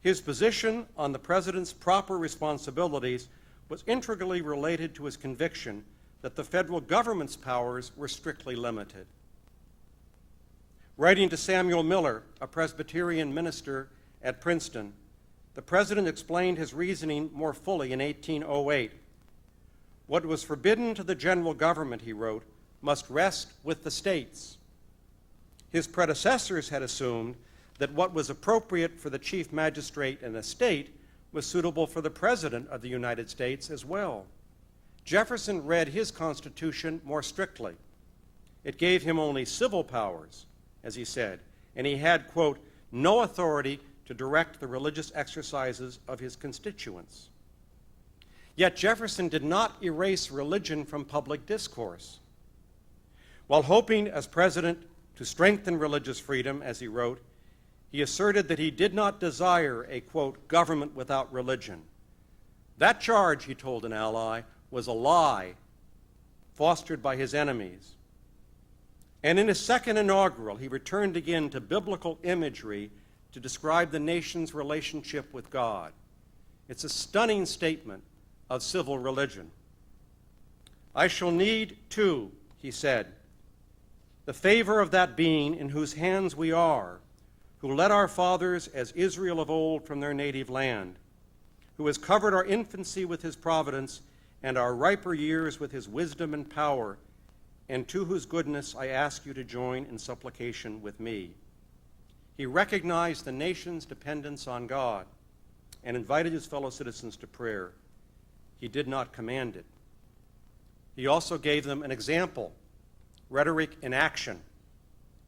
His position on the president's proper responsibilities was integrally related to his conviction that the federal government's powers were strictly limited. Writing to Samuel Miller, a Presbyterian minister at Princeton, the president explained his reasoning more fully in 1808. What was forbidden to the general government, he wrote, must rest with the states. His predecessors had assumed that what was appropriate for the chief magistrate in a state was suitable for the President of the United States as well. Jefferson read his Constitution more strictly. It gave him only civil powers, as he said, and he had, quote, no authority to direct the religious exercises of his constituents. Yet Jefferson did not erase religion from public discourse. While hoping as president to strengthen religious freedom, as he wrote, he asserted that he did not desire a, quote, government without religion. That charge, he told an ally, was a lie, fostered by his enemies. And in his second inaugural, he returned again to biblical imagery to describe the nation's relationship with God. It's a stunning statement of civil religion. I shall need, too, he said, the favor of that being in whose hands we are, who led our fathers as Israel of old from their native land, who has covered our infancy with his providence and our riper years with his wisdom and power, and to whose goodness I ask you to join in supplication with me. He recognized the nation's dependence on God and invited his fellow citizens to prayer. He did not command it. He also gave them an example, rhetoric in action.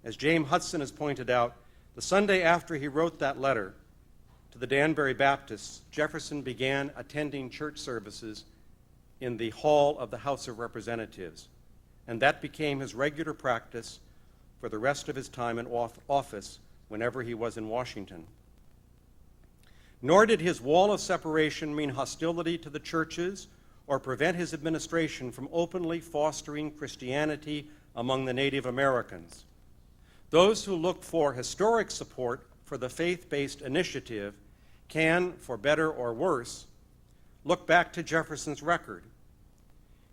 As James Hudson has pointed out, the Sunday after he wrote that letter to the Danbury Baptists, Jefferson began attending church services in the hall of the House of Representatives, and that became his regular practice for the rest of his time in office whenever he was in Washington. Nor did his wall of separation mean hostility to the churches or prevent his administration from openly fostering Christianity among the Native Americans. Those who look for historic support for the faith-based initiative can, for better or worse, look back to Jefferson's record.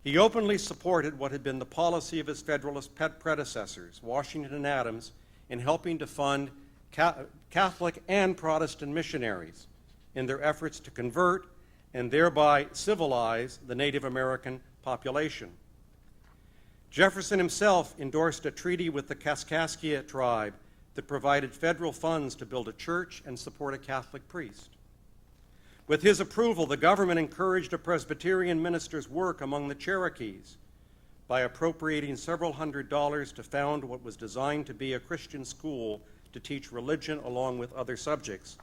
He openly supported what had been the policy of his Federalist predecessors, Washington and Adams, in helping to fund Catholic and Protestant missionaries in their efforts to convert and thereby civilize the Native American population. Jefferson himself endorsed a treaty with the Kaskaskia tribe that provided federal funds to build a church and support a Catholic priest. With his approval, the government encouraged a Presbyterian minister's work among the Cherokees by appropriating several $100s to found what was designed to be a Christian school to teach religion along with other subjects.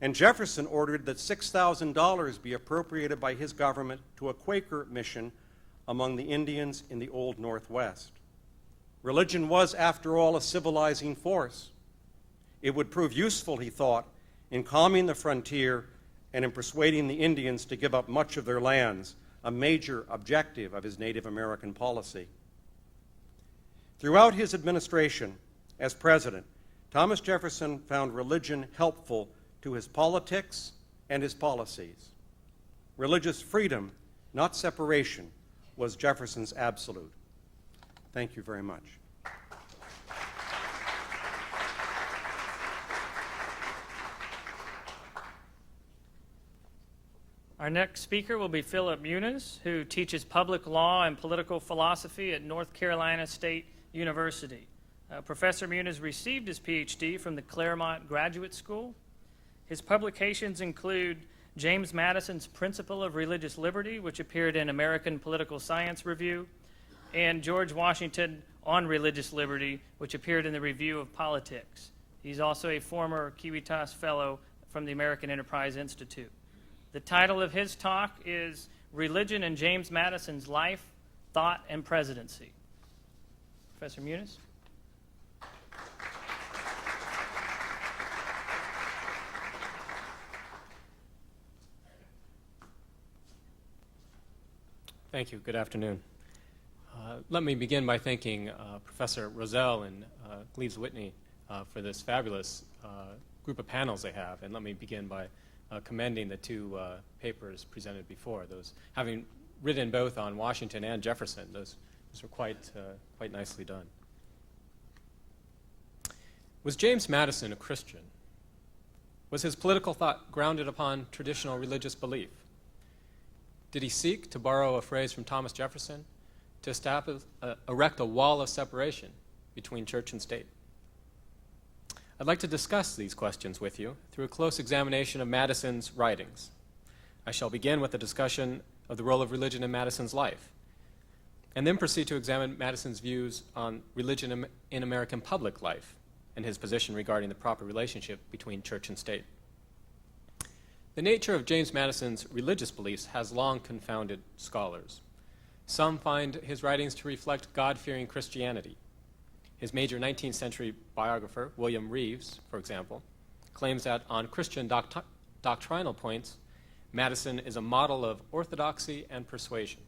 And Jefferson ordered that $6,000 be appropriated by his government to a Quaker mission among the Indians in the Old Northwest. Religion was, after all, a civilizing force. It would prove useful, he thought, in calming the frontier and in persuading the Indians to give up much of their lands, a major objective of his Native American policy. Throughout his administration as president, Thomas Jefferson found religion helpful to his politics and his policies. Religious freedom, not separation, was Jefferson's absolute. Thank you very much. Our next speaker will be Philip Munoz, who teaches public law and political philosophy at North Carolina State University. Professor Munoz received his PhD from the Claremont Graduate School. His publications include James Madison's Principle of Religious Liberty, which appeared in American Political Science Review, and George Washington on Religious Liberty, which appeared in the Review of Politics. He's also a former Civitas Fellow from the American Enterprise Institute. The title of his talk is Religion in James Madison's Life, Thought, and Presidency. Professor Munoz? Thank you. Good afternoon. Let me begin by thanking Professor Roselle and Gleaves Whitney for this fabulous group of panels they have. And let me begin by commending the two papers presented before. Those, having written both on Washington and Jefferson, those were quite nicely done. Was James Madison a Christian? Was his political thought grounded upon traditional religious belief? Did he seek, to borrow a phrase from Thomas Jefferson, to erect a wall of separation between church and state? I'd like to discuss these questions with you through a close examination of Madison's writings. I shall begin with a discussion of the role of religion in Madison's life, and then proceed to examine Madison's views on religion in American public life and his position regarding the proper relationship between church and state. The nature of James Madison's religious beliefs has long confounded scholars. Some find his writings to reflect God-fearing Christianity. His major 19th century biographer, William Reeves, for example, claims that on Christian doctrinal points, Madison is a model of orthodoxy and persuasion.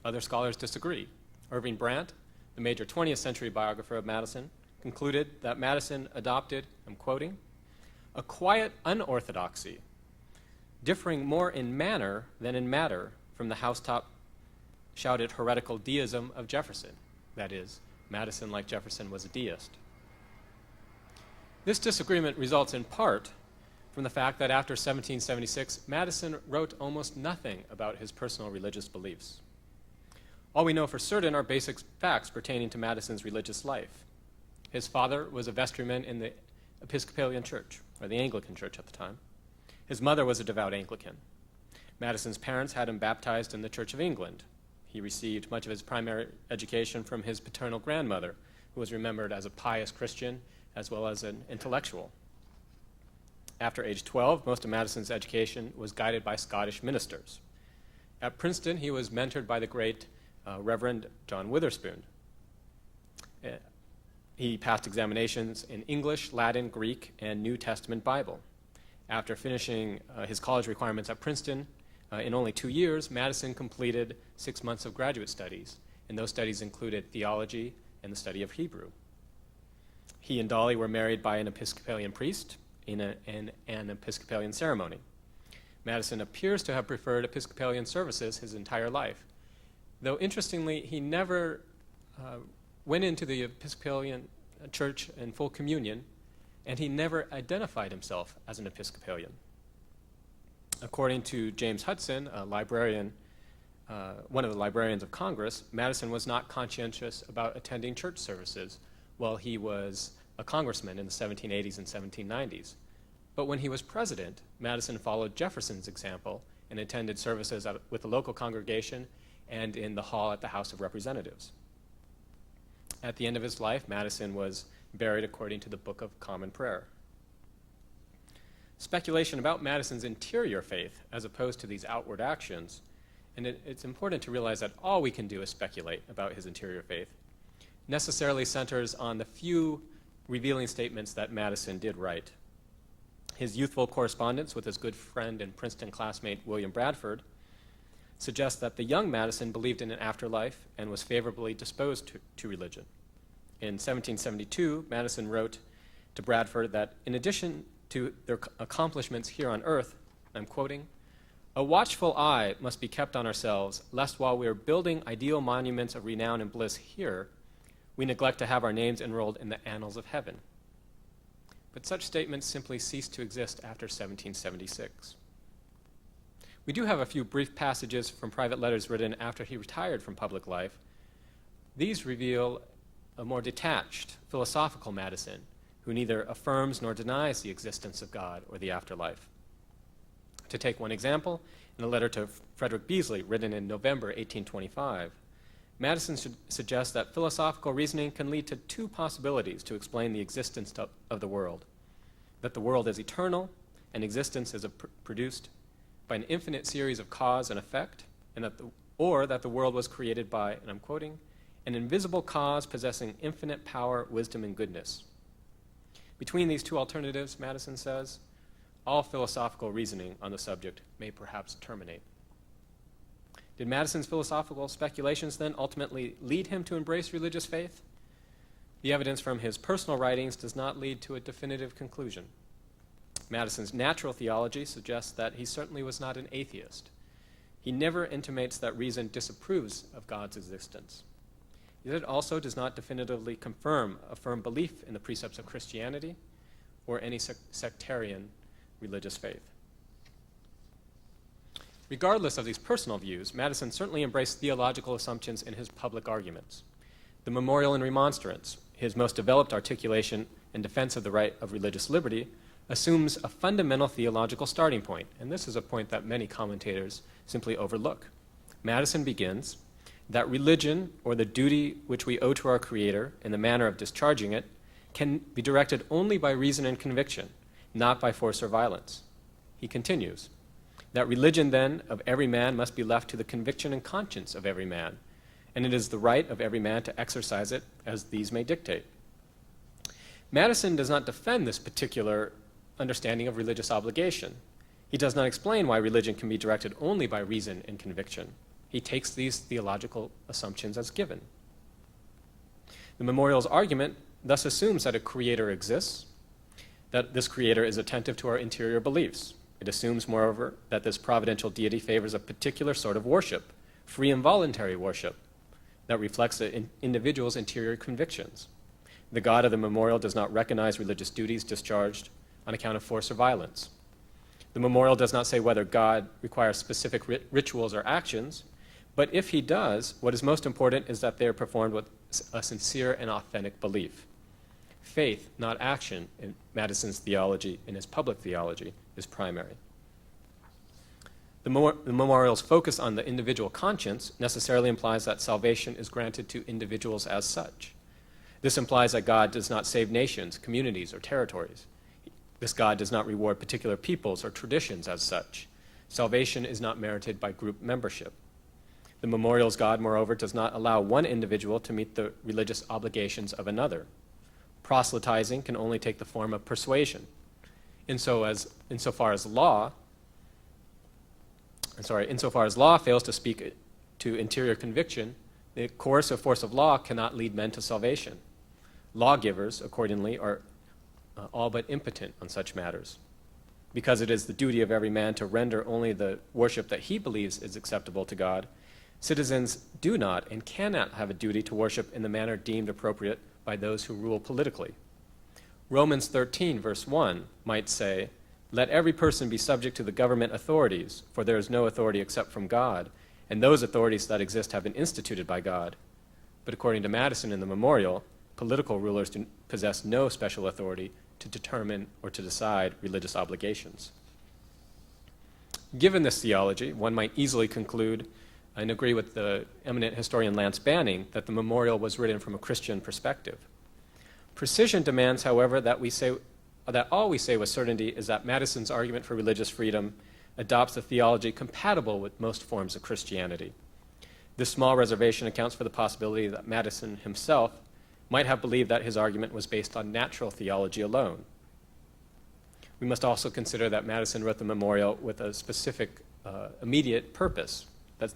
Other scholars disagree. Irving Brandt, the major 20th century biographer of Madison, concluded that Madison adopted, I'm quoting, a quiet unorthodoxy, differing more in manner than in matter from the housetop shouted heretical deism of Jefferson. That is, Madison, like Jefferson, was a deist. This disagreement results in part from the fact that after 1776, Madison wrote almost nothing about his personal religious beliefs. All we know for certain are basic facts pertaining to Madison's religious life. His father was a vestryman in the Episcopalian Church, or the Anglican Church at the time. His mother was a devout Anglican. Madison's parents had him baptized in the Church of England. He received much of his primary education from his paternal grandmother, who was remembered as a pious Christian as well as an intellectual. After age 12, most of Madison's education was guided by Scottish ministers. At Princeton, he was mentored by the great Reverend John Witherspoon. He passed examinations in English, Latin, Greek, and New Testament Bible. After finishing his college requirements at Princeton, in only 2 years, Madison completed 6 months of graduate studies, and those studies included theology and the study of Hebrew. He and Dolly were married by an Episcopalian priest in an Episcopalian ceremony. Madison appears to have preferred Episcopalian services his entire life, though interestingly, he never went into the Episcopalian Church in full communion, and he never identified himself as an Episcopalian. According to James Hudson, a librarian, one of the librarians of Congress, Madison was not conscientious about attending church services while he was a congressman in the 1780s and 1790s. But when he was president, Madison followed Jefferson's example and attended services with the local congregation and in the hall at the House of Representatives. At the end of his life, Madison was buried according to the Book of Common Prayer. Speculation about Madison's interior faith, as opposed to these outward actions, and it's important to realize that all we can do is speculate about his interior faith, necessarily centers on the few revealing statements that Madison did write. His youthful correspondence with his good friend and Princeton classmate William Bradford suggests that the young Madison believed in an afterlife and was favorably disposed to religion. In 1772, Madison wrote to Bradford that in addition to their accomplishments here on earth, I'm quoting, "A watchful eye must be kept on ourselves, lest while we are building ideal monuments of renown and bliss here, we neglect to have our names enrolled in the annals of heaven." But such statements simply ceased to exist after 1776. We do have a few brief passages from private letters written after he retired from public life. These reveal a more detached, philosophical Madison, who neither affirms nor denies the existence of God or the afterlife. To take one example, in a letter to Frederick Beasley written in November 1825, Madison suggests that philosophical reasoning can lead to two possibilities to explain the existence of the world: that the world is eternal and existence is produced by an infinite series of cause and effect, and that the world was created by, and I'm quoting, "an invisible cause possessing infinite power, wisdom, and goodness." Between these two alternatives, Madison says, all philosophical reasoning on the subject may perhaps terminate. Did Madison's philosophical speculations then ultimately lead him to embrace religious faith? The evidence from his personal writings does not lead to a definitive conclusion. Madison's natural theology suggests that he certainly was not an atheist. He never intimates that reason disapproves of God's existence. Yet it also does not definitively confirm a firm belief in the precepts of Christianity or any sectarian religious faith. Regardless of these personal views, Madison certainly embraced theological assumptions in his public arguments. The Memorial and Remonstrance, his most developed articulation in defense of the right of religious liberty, assumes a fundamental theological starting point, and this is a point that many commentators simply overlook. Madison begins that religion, or the duty which we owe to our Creator in the manner of discharging it, can be directed only by reason and conviction, not by force or violence. He continues, that religion, then, of every man must be left to the conviction and conscience of every man, and it is the right of every man to exercise it as these may dictate. Madison does not defend this particular understanding of religious obligation. He does not explain why religion can be directed only by reason and conviction. He takes these theological assumptions as given. The memorial's argument thus assumes that a creator exists, that this creator is attentive to our interior beliefs. It assumes, moreover, that this providential deity favors a particular sort of worship, free and voluntary worship, that reflects the individual's interior convictions. The God of the memorial does not recognize religious duties discharged on account of force or violence. The memorial does not say whether God requires specific rituals or actions, but if he does, what is most important is that they are performed with a sincere and authentic belief. Faith, not action, in Madison's theology, in his public theology, is primary. The memorial's focus on the individual conscience necessarily implies that salvation is granted to individuals as such. This implies that God does not save nations, communities, or territories. This God does not reward particular peoples or traditions as such. Salvation is not merited by group membership. The memorial's God, moreover, does not allow one individual to meet the religious obligations of another. Proselytizing can only take the form of persuasion. Insofar as law fails to speak to interior conviction, the coercive force of law cannot lead men to salvation. Lawgivers, accordingly, are all but impotent on such matters. Because it is the duty of every man to render only the worship that he believes is acceptable to God, citizens do not and cannot have a duty to worship in the manner deemed appropriate by those who rule politically. Romans 13, verse 1 might say, "Let every person be subject to the government authorities, for there is no authority except from God, and those authorities that exist have been instituted by God." But according to Madison in the memorial, political rulers possess no special authority to determine or to decide religious obligations. Given this theology, one might easily conclude and agree with the eminent historian Lance Banning that the memorial was written from a Christian perspective. Precision demands, however, that all we say with certainty is that Madison's argument for religious freedom adopts a theology compatible with most forms of Christianity. This small reservation accounts for the possibility that Madison himself might have believed that his argument was based on natural theology alone. We must also consider that Madison wrote the memorial with a specific immediate purpose.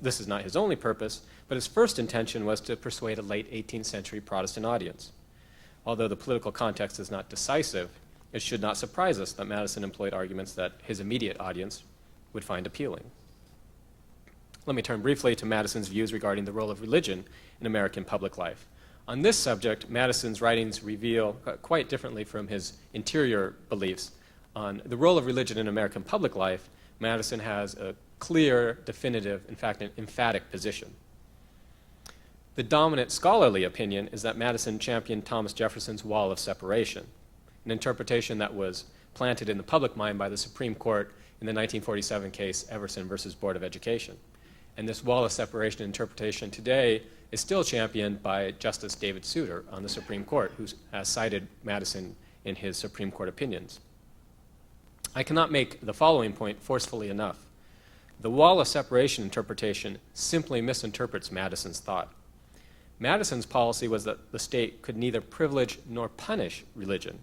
This is not his only purpose, but his first intention was to persuade a late 18th century Protestant audience. Although the political context is not decisive, it should not surprise us that Madison employed arguments that his immediate audience would find appealing. Let me turn briefly to Madison's views regarding the role of religion in American public life. On this subject, Madison's writings reveal, quite differently from his interior beliefs, on the role of religion in American public life. Madison has a clear, definitive, in fact, an emphatic position. The dominant scholarly opinion is that Madison championed Thomas Jefferson's wall of separation, an interpretation that was planted in the public mind by the Supreme Court in the 1947 case Everson versus Board of Education. And this wall of separation interpretation today is still championed by Justice David Souter on the Supreme Court, who has cited Madison in his Supreme Court opinions. I cannot make the following point forcefully enough. The wall of separation interpretation simply misinterprets Madison's thought. Madison's policy was that the state could neither privilege nor punish religion.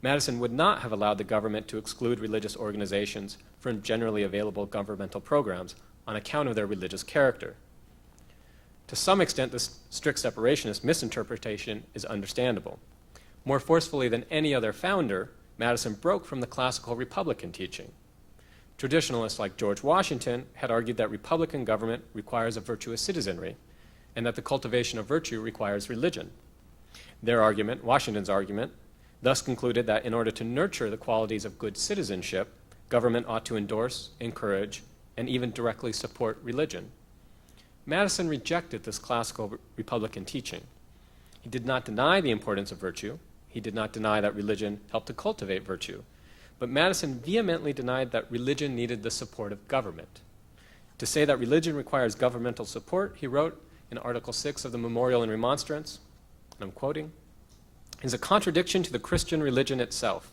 Madison would not have allowed the government to exclude religious organizations from generally available governmental programs on account of their religious character. To some extent, this strict separationist misinterpretation is understandable. More forcefully than any other founder, Madison broke from the classical Republican teaching. Traditionalists like George Washington had argued that Republican government requires a virtuous citizenry, and that the cultivation of virtue requires religion. Their argument, Washington's argument, thus concluded that in order to nurture the qualities of good citizenship, government ought to endorse, encourage, and even directly support religion. Madison rejected this classical Republican teaching. He did not deny the importance of virtue. He did not deny that religion helped to cultivate virtue. But Madison vehemently denied that religion needed the support of government. To say that religion requires governmental support, he wrote in Article 6 of the Memorial and Remonstrance, and I'm quoting, "is a contradiction to the Christian religion itself,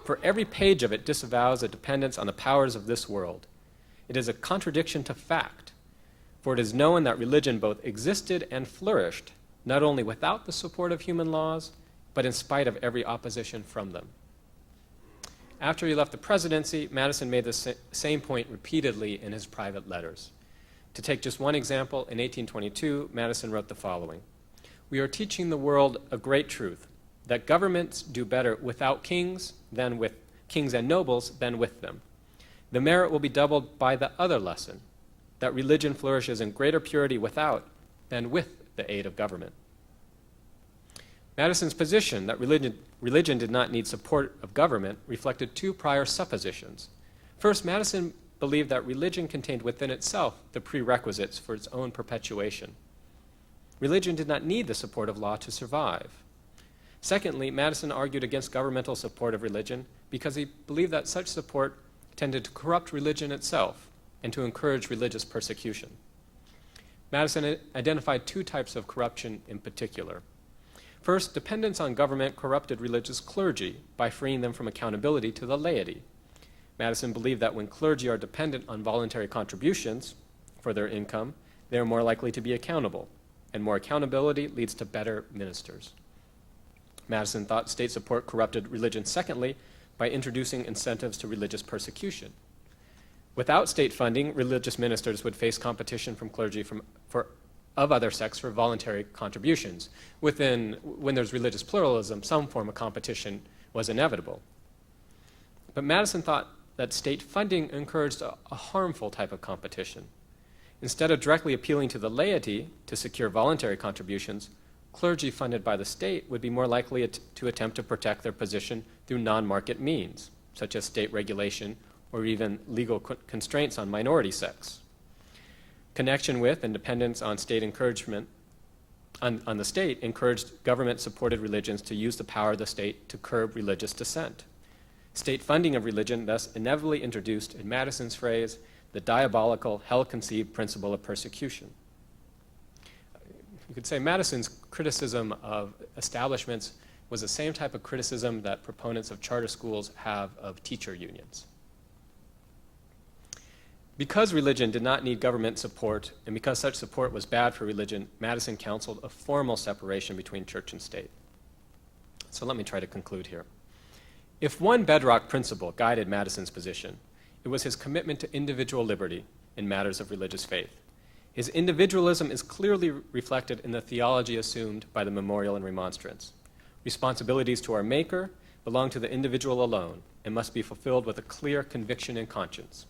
for every page of it disavows a dependence on the powers of this world. It is a contradiction to fact, for it is known that religion both existed and flourished, not only without the support of human laws, but in spite of every opposition from them." After he left the presidency, Madison made the same point repeatedly in his private letters. To take just one example, in 1822, Madison wrote the following: "We are teaching the world a great truth, that governments do better without kings and nobles than with them. The merit will be doubled by the other lesson, that religion flourishes in greater purity without than with the aid of government." Madison's position that religion did not need support of government reflected two prior suppositions. First, Madison believed that religion contained within itself the prerequisites for its own perpetuation. Religion did not need the support of law to survive. Secondly, Madison argued against governmental support of religion because he believed that such support tended to corrupt religion itself and to encourage religious persecution. Madison identified two types of corruption in particular. First, dependence on government corrupted religious clergy by freeing them from accountability to the laity. Madison believed that when clergy are dependent on voluntary contributions for their income, they are more likely to be accountable, and more accountability leads to better ministers. Madison thought state support corrupted religion, secondly, by introducing incentives to religious persecution. Without state funding, religious ministers would face competition from clergy of other sects for voluntary contributions. When there's religious pluralism, some form of competition was inevitable. But Madison thought that state funding encouraged a harmful type of competition. Instead of directly appealing to the laity to secure voluntary contributions, clergy funded by the state would be more likely to attempt to protect their position through non-market means, such as state regulation or even legal constraints on minority sects. Connection with and dependence on state encouragement on the state encouraged government-supported religions to use the power of the state to curb religious dissent. State funding of religion thus inevitably introduced, in Madison's phrase, the diabolical, hell-conceived principle of persecution. You could say Madison's criticism of establishments was the same type of criticism that proponents of charter schools have of teacher unions. Because religion did not need government support, and because such support was bad for religion, Madison counseled a formal separation between church and state. So let me try to conclude here. If one bedrock principle guided Madison's position, it was his commitment to individual liberty in matters of religious faith. His individualism is clearly reflected in the theology assumed by the Memorial and Remonstrance. Responsibilities to our Maker belong to the individual alone and must be fulfilled with a clear conviction and conscience.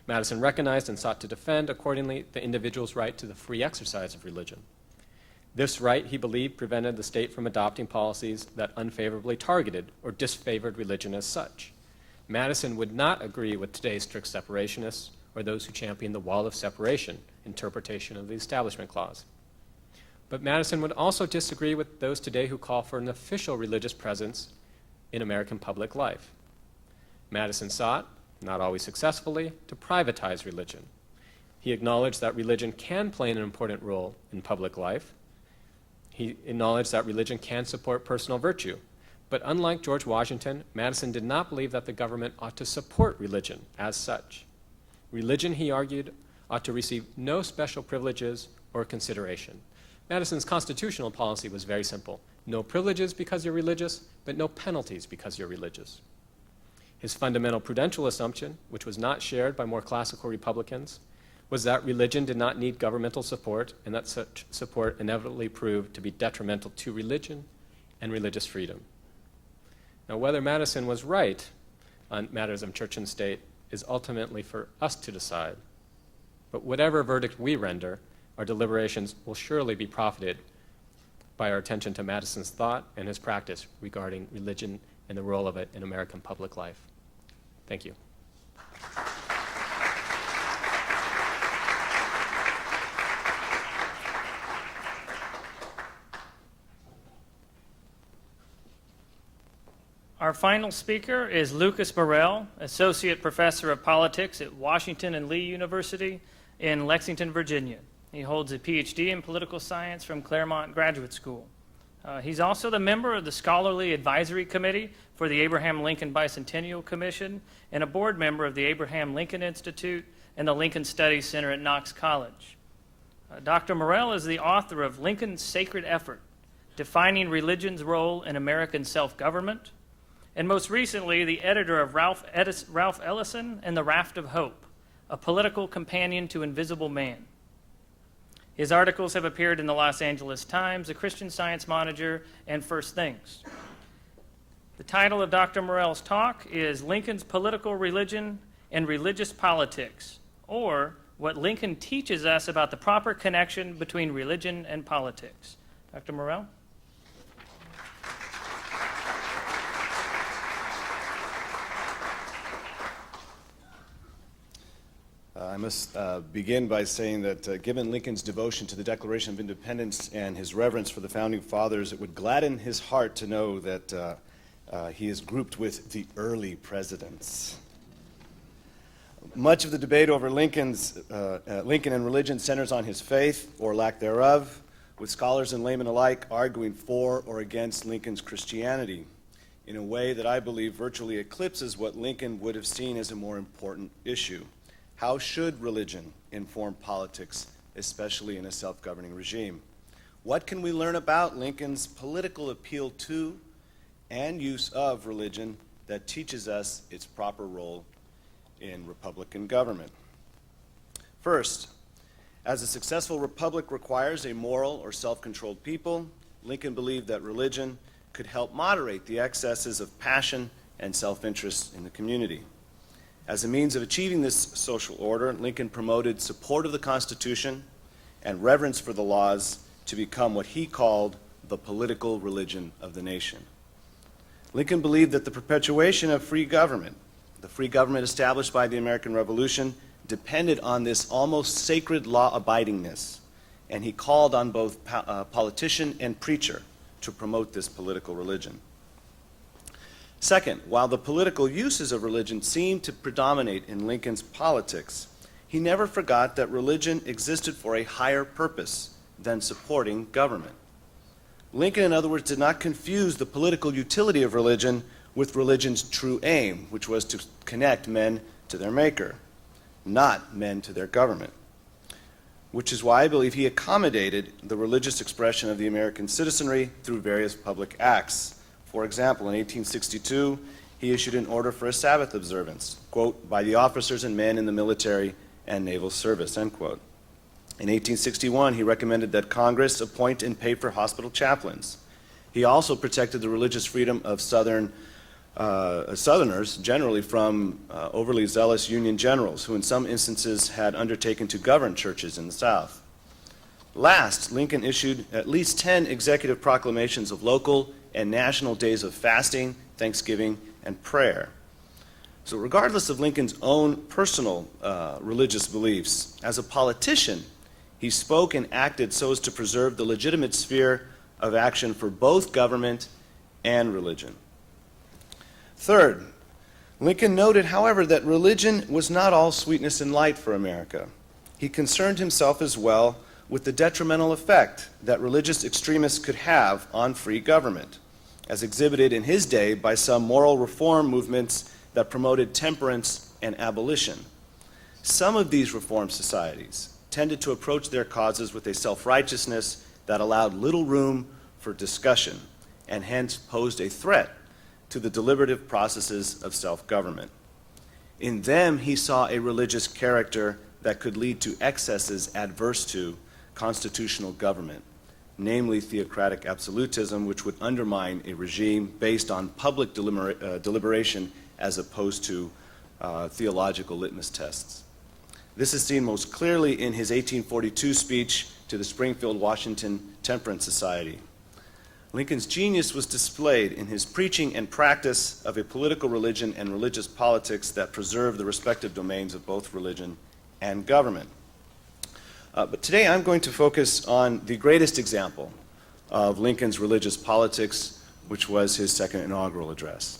Madison recognized and sought to defend, accordingly, the individual's right to the free exercise of religion. This right, he believed, prevented the state from adopting policies that unfavorably targeted or disfavored religion as such. Madison would not agree with today's strict separationists or those who champion the wall of separation interpretation of the Establishment Clause. But Madison would also disagree with those today who call for an official religious presence in American public life. Madison sought, not always successfully, to privatize religion. He acknowledged that religion can play an important role in public life. He acknowledged that religion can support personal virtue. But unlike George Washington, Madison did not believe that the government ought to support religion as such. Religion, he argued, ought to receive no special privileges or consideration. Madison's constitutional policy was very simple. No privileges because you're religious, but no penalties because you're religious. His fundamental prudential assumption, which was not shared by more classical Republicans, was that religion did not need governmental support and that such support inevitably proved to be detrimental to religion and religious freedom. Now, whether Madison was right on matters of church and state is ultimately for us to decide. But whatever verdict we render, our deliberations will surely be profited by our attention to Madison's thought and his practice regarding religion and the role of it in American public life. Thank you. Our final speaker is Lucas Morel, Associate Professor of Politics at Washington and Lee University in Lexington, Virginia. He holds a PhD in political science from Claremont Graduate School. He's also the member of the Scholarly Advisory Committee for the Abraham Lincoln Bicentennial Commission and a board member of the Abraham Lincoln Institute and the Lincoln Studies Center at Knox College. Dr. Morel is the author of Lincoln's Sacred Effort, Defining Religion's Role in American Self-Government, and most recently, the editor of Ralph Ellison and the Raft of Hope, A Political Companion to Invisible Man. His articles have appeared in the Los Angeles Times, the Christian Science Monitor, and First Things. The title of Dr. Morel's talk is Lincoln's Political Religion and Religious Politics, or What Lincoln Teaches Us About the Proper Connection Between Religion and Politics. Dr. Morel? I must begin by saying that given Lincoln's devotion to the Declaration of Independence and his reverence for the Founding Fathers, it would gladden his heart to know that he is grouped with the early presidents. Much of the debate over Lincoln and religion centers on his faith, or lack thereof, with scholars and laymen alike arguing for or against Lincoln's Christianity in a way that I believe virtually eclipses what Lincoln would have seen as a more important issue. How should religion inform politics, especially in a self-governing regime? What can we learn about Lincoln's political appeal to and use of religion that teaches us its proper role in Republican government? First, as a successful republic requires a moral or self-controlled people, Lincoln believed that religion could help moderate the excesses of passion and self-interest in the community. As a means of achieving this social order, Lincoln promoted support of the Constitution and reverence for the laws to become what he called the political religion of the nation. Lincoln believed that the perpetuation of free government, the free government established by the American Revolution, depended on this almost sacred law-abidingness, and he called on both politician and preacher to promote this political religion. Second, while the political uses of religion seemed to predominate in Lincoln's politics, he never forgot that religion existed for a higher purpose than supporting government. Lincoln, in other words, did not confuse the political utility of religion with religion's true aim, which was to connect men to their maker, not men to their government. Which is why I believe he accommodated the religious expression of the American citizenry through various public acts. For example, in 1862, he issued an order for a Sabbath observance, quote, by the officers and men in the military and naval service, end quote. In 1861, he recommended that Congress appoint and pay for hospital chaplains. He also protected the religious freedom of Southerners generally from overly zealous Union generals who in some instances had undertaken to govern churches in the South. Last, Lincoln issued at least 10 executive proclamations of local and national days of fasting, thanksgiving, and prayer. So regardless of Lincoln's own personal religious beliefs, as a politician, he spoke and acted so as to preserve the legitimate sphere of action for both government and religion. Third, Lincoln noted, however, that religion was not all sweetness and light for America. He concerned himself as well with the detrimental effect that religious extremists could have on free government, as exhibited in his day by some moral reform movements that promoted temperance and abolition. Some of these reform societies tended to approach their causes with a self-righteousness that allowed little room for discussion and hence posed a threat to the deliberative processes of self-government. In them, he saw a religious character that could lead to excesses adverse to constitutional government, namely theocratic absolutism, which would undermine a regime based on public deliberation as opposed to theological litmus tests. This is seen most clearly in his 1842 speech to the Springfield, Washington Temperance Society. Lincoln's genius was displayed in his preaching and practice of a political religion and religious politics that preserve the respective domains of both religion and government. But today I'm going to focus on the greatest example of Lincoln's religious politics, which was his second inaugural address.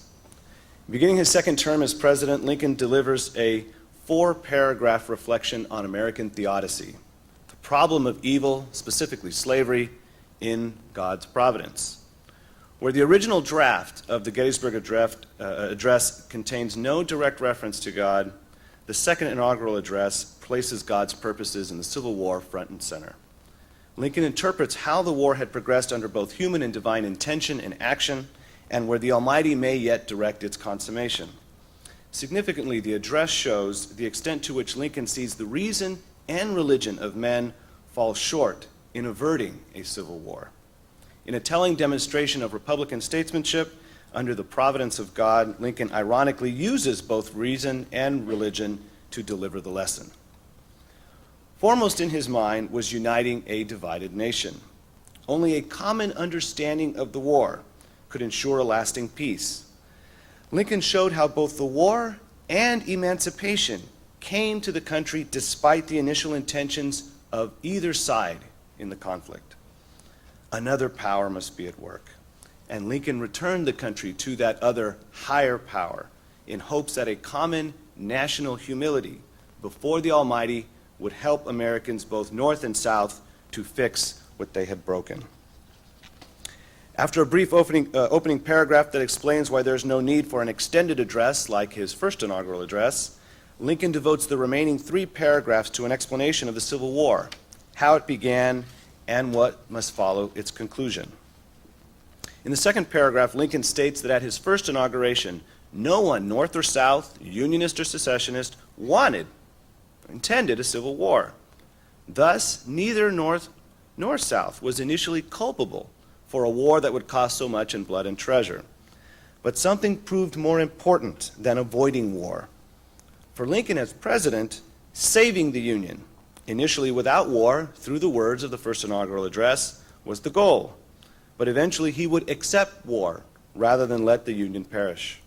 Beginning his second term as president, Lincoln delivers a 4-paragraph reflection on American theodicy, the problem of evil, specifically slavery, in God's providence. Where the original draft of the Gettysburg Address contains no direct reference to God, the second inaugural address places God's purposes in the Civil War front and center. Lincoln interprets how the war had progressed under both human and divine intention and action, and where the Almighty may yet direct its consummation. Significantly, the address shows the extent to which Lincoln sees the reason and religion of men fall short in averting a civil war. In a telling demonstration of Republican statesmanship, under the providence of God, Lincoln ironically uses both reason and religion to deliver the lesson. Foremost in his mind was uniting a divided nation. Only a common understanding of the war could ensure a lasting peace. Lincoln showed how both the war and emancipation came to the country despite the initial intentions of either side in the conflict. Another power must be at work, and Lincoln returned the country to that other higher power in hopes that a common national humility before the Almighty would help Americans both North and South to fix what they had broken. After a brief opening paragraph that explains why there's no need for an extended address like his first inaugural address, Lincoln devotes the remaining 3 paragraphs to an explanation of the Civil War, how it began, and what must follow its conclusion. In the second paragraph, Lincoln states that at his first inauguration, no one, North or South, Unionist or Secessionist, intended a civil war. Thus, neither North nor South was initially culpable for a war that would cost so much in blood and treasure. But something proved more important than avoiding war. For Lincoln as president, saving the Union, initially without war, through the words of the first inaugural address, was the goal. But eventually he would accept war rather than let the Union perish.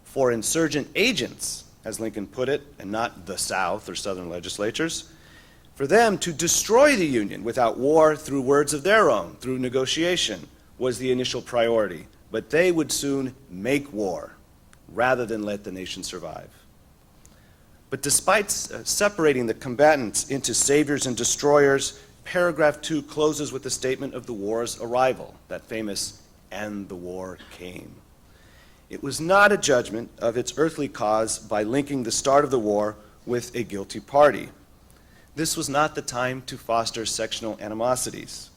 For insurgent agents, as Lincoln put it, and not the South or Southern legislatures, for them to destroy the Union without war through words of their own, through negotiation, was the initial priority. But they would soon make war rather than let the nation survive. But despite separating the combatants into saviors and destroyers, paragraph 2 closes with the statement of the war's arrival, that famous, "and the war came." It was not a judgment of its earthly cause by linking the start of the war with a guilty party. This was not the time to foster sectional animosities.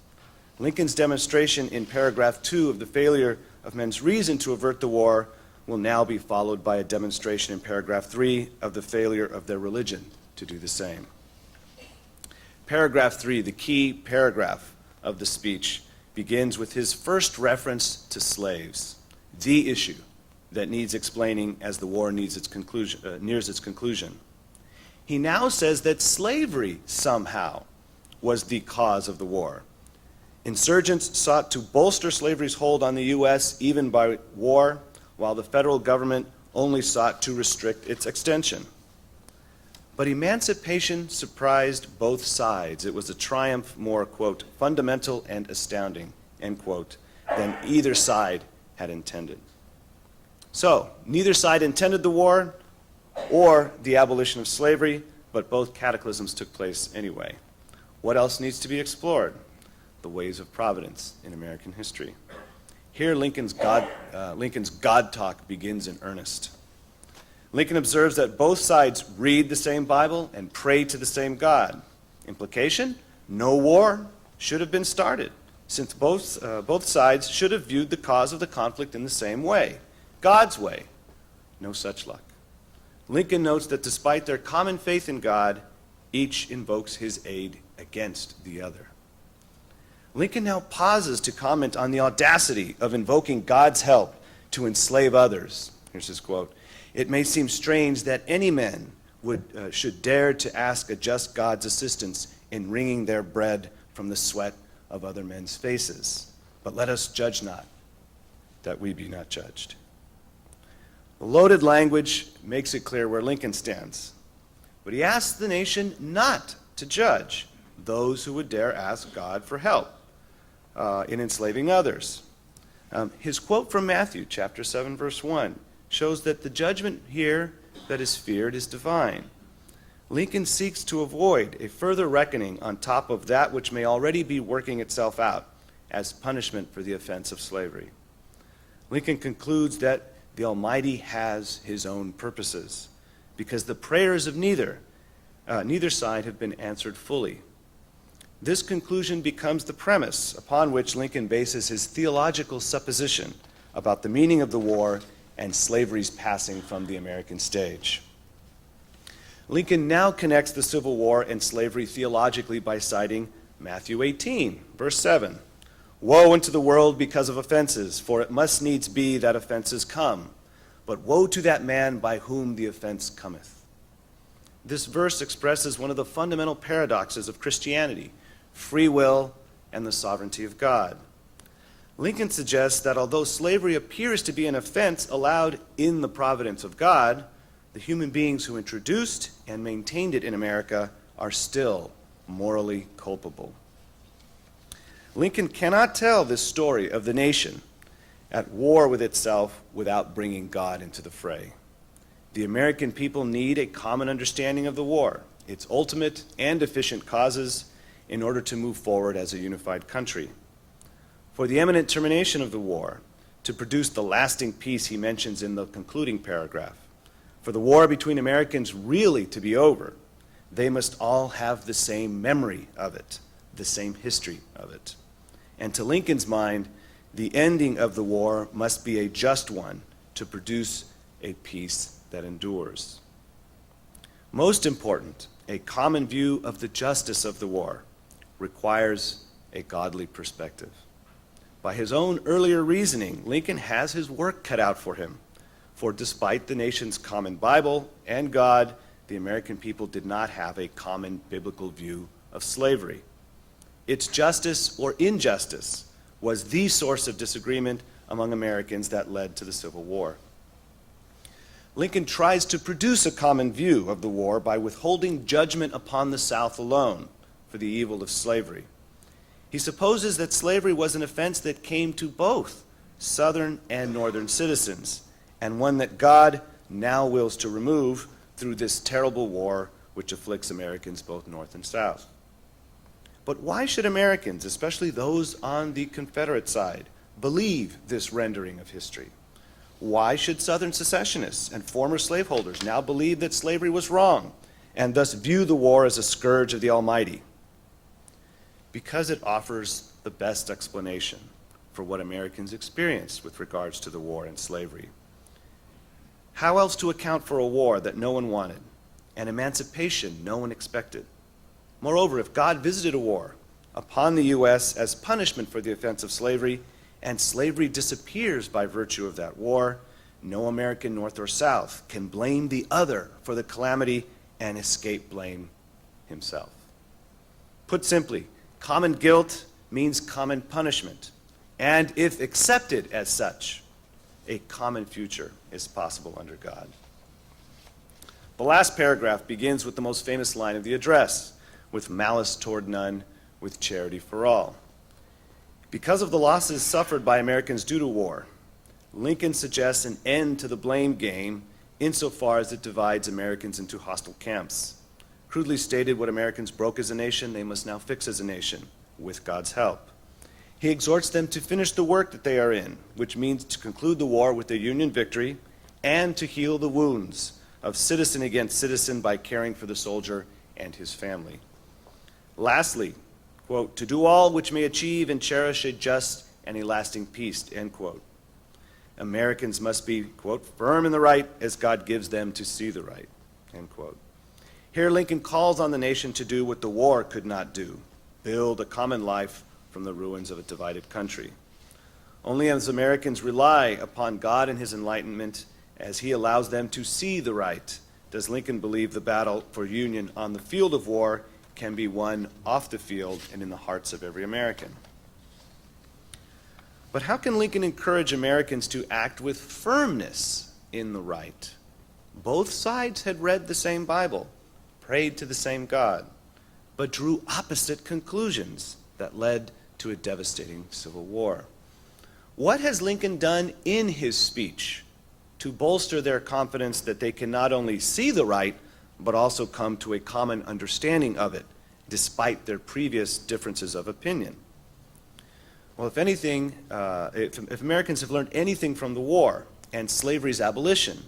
Lincoln's demonstration in paragraph 2 of the failure of men's reason to avert the war will now be followed by a demonstration in paragraph 3 of the failure of their religion to do the same. Paragraph 3, the key paragraph of the speech, begins with his first reference to slaves, the issue that needs explaining as the war nears its conclusion. He now says that slavery somehow was the cause of the war. Insurgents sought to bolster slavery's hold on the U.S. even by war, while the federal government only sought to restrict its extension. But emancipation surprised both sides. It was a triumph more, quote, fundamental and astounding, end quote, than either side had intended. So, neither side intended the war or the abolition of slavery, but both cataclysms took place anyway. What else needs to be explored? The ways of providence in American history. Here, Lincoln's God talk begins in earnest. Lincoln observes that both sides read the same Bible and pray to the same God. Implication? No war should have been started, since both sides should have viewed the cause of the conflict in the same way, God's way. No such luck. Lincoln notes that despite their common faith in God, each invokes his aid against the other. Lincoln now pauses to comment on the audacity of invoking God's help to enslave others. Here's his quote. "It may seem strange that any men should dare to ask a just God's assistance in wringing their bread from the sweat of other men's faces. But let us judge not, that we be not judged." The loaded language makes it clear where Lincoln stands. But he asks the nation not to judge those who would dare ask God for help in enslaving others. His quote from Matthew chapter 7, verse 1 shows that the judgment here that is feared is divine. Lincoln seeks to avoid a further reckoning on top of that which may already be working itself out as punishment for the offense of slavery. Lincoln concludes that the Almighty has his own purposes because the prayers of neither side have been answered fully. This conclusion becomes the premise upon which Lincoln bases his theological supposition about the meaning of the war and slavery's passing from the American stage. Lincoln now connects the Civil War and slavery theologically by citing Matthew 18, verse 7. Woe unto the world because of offenses, for it must needs be that offenses come. But woe to that man by whom the offense cometh. This verse expresses one of the fundamental paradoxes of Christianity, free will and the sovereignty of God. Lincoln suggests that although slavery appears to be an offense allowed in the providence of God, the human beings who introduced and maintained it in America are still morally culpable. Lincoln cannot tell this story of the nation at war with itself without bringing God into the fray. The American people need a common understanding of the war, its ultimate and efficient causes, in order to move forward as a unified country. For the imminent termination of the war, to produce the lasting peace he mentions in the concluding paragraph, for the war between Americans really to be over, they must all have the same memory of it, the same history of it. And to Lincoln's mind, the ending of the war must be a just one to produce a peace that endures. Most important, a common view of the justice of the war requires a godly perspective. By his own earlier reasoning, Lincoln has his work cut out for him. For despite the nation's common Bible and God, the American people did not have a common biblical view of slavery. Its justice or injustice was the source of disagreement among Americans that led to the Civil War. Lincoln tries to produce a common view of the war by withholding judgment upon the South alone for the evil of slavery. He supposes that slavery was an offense that came to both Southern and Northern citizens, and one that God now wills to remove through this terrible war which afflicts Americans both North and South. But why should Americans, especially those on the Confederate side, believe this rendering of history? Why should Southern secessionists and former slaveholders now believe that slavery was wrong and thus view the war as a scourge of the Almighty? Because it offers the best explanation for what Americans experienced with regards to the war and slavery. How else to account for a war that no one wanted, and emancipation no one expected? Moreover, if God visited a war upon the U.S. as punishment for the offense of slavery, and slavery disappears by virtue of that war, no American, North or South, can blame the other for the calamity and escape blame himself. Put simply, common guilt means common punishment, and if accepted as such, a common future is possible under God. The last paragraph begins with the most famous line of the address, with malice toward none, with charity for all. Because of the losses suffered by Americans due to war, Lincoln suggests an end to the blame game insofar as it divides Americans into hostile camps. Crudely stated, what Americans broke as a nation, they must now fix as a nation, with God's help. He exhorts them to finish the work that they are in, which means to conclude the war with a Union victory and to heal the wounds of citizen against citizen by caring for the soldier and his family. Lastly, quote, to do all which may achieve and cherish a just and a lasting peace, end quote. Americans must be, quote, firm in the right as God gives them to see the right, end quote. Here Lincoln calls on the nation to do what the war could not do, build a common life from the ruins of a divided country. Only as Americans rely upon God and his enlightenment, as he allows them to see the right, does Lincoln believe the battle for union on the field of war can be won off the field and in the hearts of every American. But how can Lincoln encourage Americans to act with firmness in the right? Both sides had read the same Bible, prayed to the same God, but drew opposite conclusions that led to a devastating civil war. What has Lincoln done in his speech to bolster their confidence that they can not only see the right, but also come to a common understanding of it, despite their previous differences of opinion? Well, if anything, if Americans have learned anything from the war and slavery's abolition,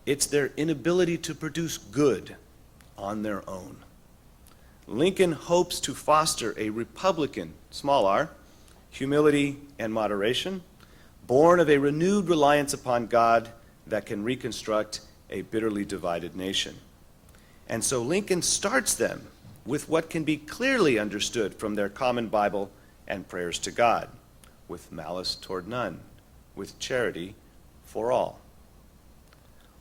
it's their inability to produce good on their own. Lincoln hopes to foster a Republican, small r, humility and moderation, born of a renewed reliance upon God that can reconstruct a bitterly divided nation. And so Lincoln starts them with what can be clearly understood from their common Bible and prayers to God, with malice toward none, with charity for all.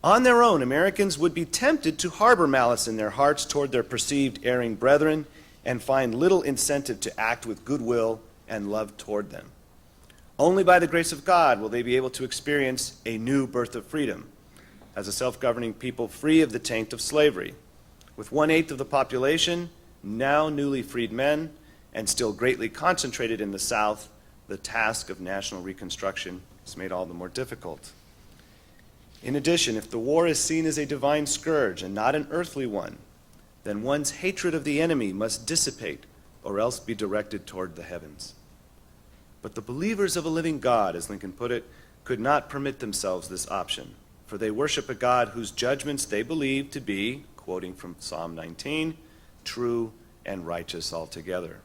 On their own, Americans would be tempted to harbor malice in their hearts toward their perceived erring brethren and find little incentive to act with goodwill and love toward them. Only by the grace of God will they be able to experience a new birth of freedom as a self-governing people free of the taint of slavery. With 1/8 of the population, now newly freed men, and still greatly concentrated in the South, the task of national reconstruction is made all the more difficult. In addition, if the war is seen as a divine scourge and not an earthly one, then one's hatred of the enemy must dissipate or else be directed toward the heavens. But the believers of a living God, as Lincoln put it, could not permit themselves this option, for they worship a God whose judgments they believe to be, quoting from Psalm 19, true and righteous altogether.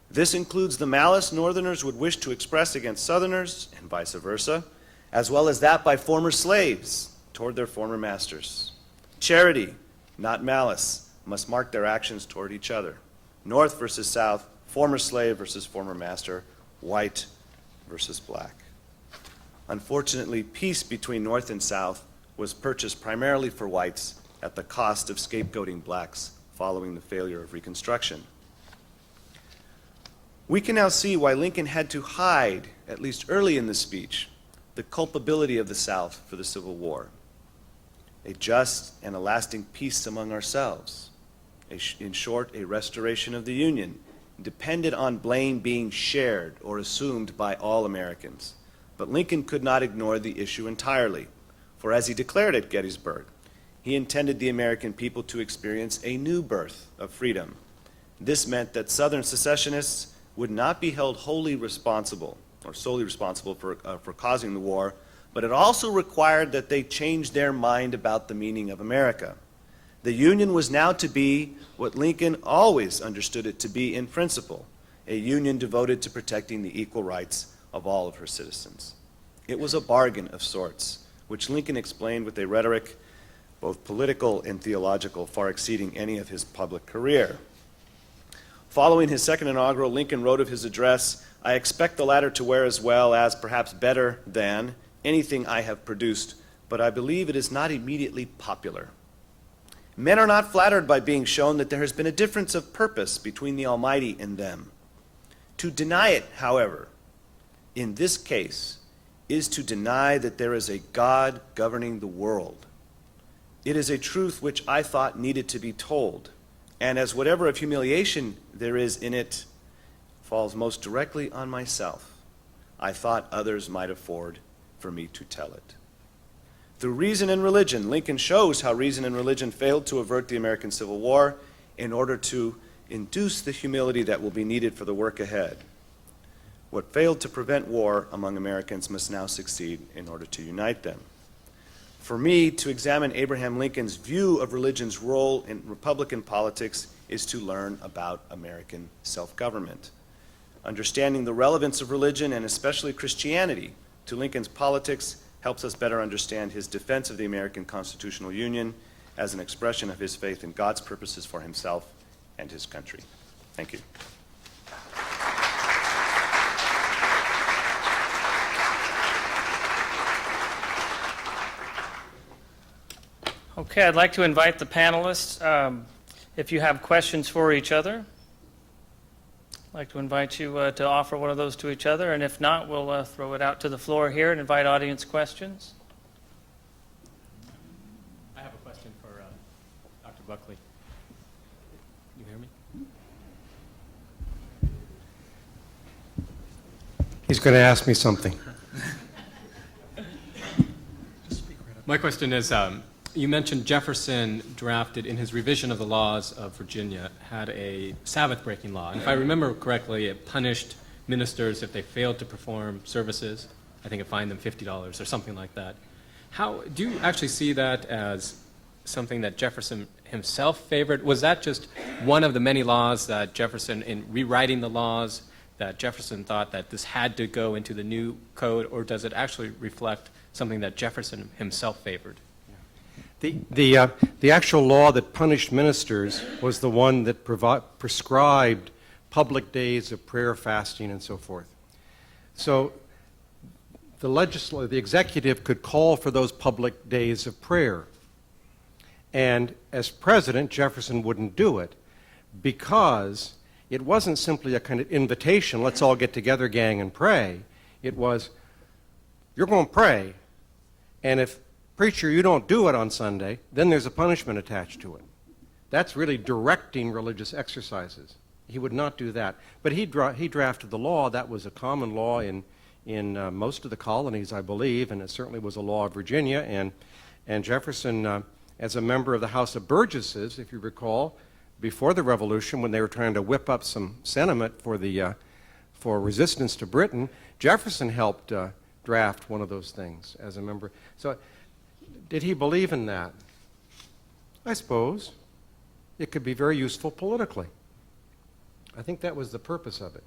This includes the malice Northerners would wish to express against Southerners, and vice versa, as well as that by former slaves toward their former masters. Charity, not malice, must mark their actions toward each other. North versus South, former slave versus former master, white versus black. Unfortunately, peace between North and South was purchased primarily for whites at the cost of scapegoating blacks following the failure of Reconstruction. We can now see why Lincoln had to hide, at least early in the speech, the culpability of the South for the Civil War. A just and a lasting peace among ourselves. In short, a restoration of the Union, depended on blame being shared or assumed by all Americans. But Lincoln could not ignore the issue entirely, for as he declared at Gettysburg, he intended the American people to experience a new birth of freedom. This meant that Southern secessionists would not be held wholly responsible or solely responsible for causing the war, but it also required that they change their mind about the meaning of America. The Union was now to be what Lincoln always understood it to be in principle, a Union devoted to protecting the equal rights of all of her citizens. It was a bargain of sorts, which Lincoln explained with a rhetoric both political and theological far exceeding any of his public career. Following his second inaugural, Lincoln wrote of his address, "I expect the latter to wear as well as, perhaps better than, anything I have produced, but I believe it is not immediately popular. Men are not flattered by being shown that there has been a difference of purpose between the Almighty and them. To deny it, however, in this case, is to deny that there is a God governing the world. It is a truth which I thought needed to be told, and as whatever of humiliation there is in it falls most directly on myself, I thought others might afford for me to tell it." Through reason and religion, Lincoln shows how reason and religion failed to avert the American Civil War in order to induce the humility that will be needed for the work ahead. What failed to prevent war among Americans must now succeed in order to unite them. For me, to examine Abraham Lincoln's view of religion's role in Republican politics is to learn about American self-government. Understanding the relevance of religion, and especially Christianity, to Lincoln's politics helps us better understand his defense of the American constitutional union as an expression of his faith in God's purposes for himself and his country. Thank you. Okay, I'd like to invite the panelists, if you have questions for each other, I'd like to invite you to offer one of those to each other, and if not, we'll throw it out to the floor here and invite audience questions. I have a question for Dr. Buckley. Can you hear me? He's going to ask me something. My question is, you mentioned Jefferson drafted, in his revision of the laws of Virginia, had a Sabbath-breaking law. And if I remember correctly, it punished ministers if they failed to perform services. I think it fined them $50 or something like that. How do you actually see that as something that Jefferson himself favored? Was that just one of the many laws that Jefferson, in rewriting the laws, that Jefferson thought that this had to go into the new code, or does it actually reflect something that Jefferson himself favored? The actual law that punished ministers was the one that prescribed public days of prayer, fasting, and so forth. So the executive could call for those public days of prayer. And as president, Jefferson wouldn't do it because it wasn't simply a kind of invitation, let's all get together, gang, and pray. It was, you're going to pray, and if, preacher, you don't do it on Sunday, then there's a punishment attached to it. That's really directing religious exercises. He would not do that. But he drafted the law. That was a common law in most of the colonies, I believe, and it certainly was a law of Virginia. And Jefferson, as a member of the House of Burgesses, if you recall, before the Revolution, when they were trying to whip up some sentiment for resistance to Britain, Jefferson helped draft one of those things as a member. So, did he believe in that? I suppose. It could be very useful politically. I think that was the purpose of it.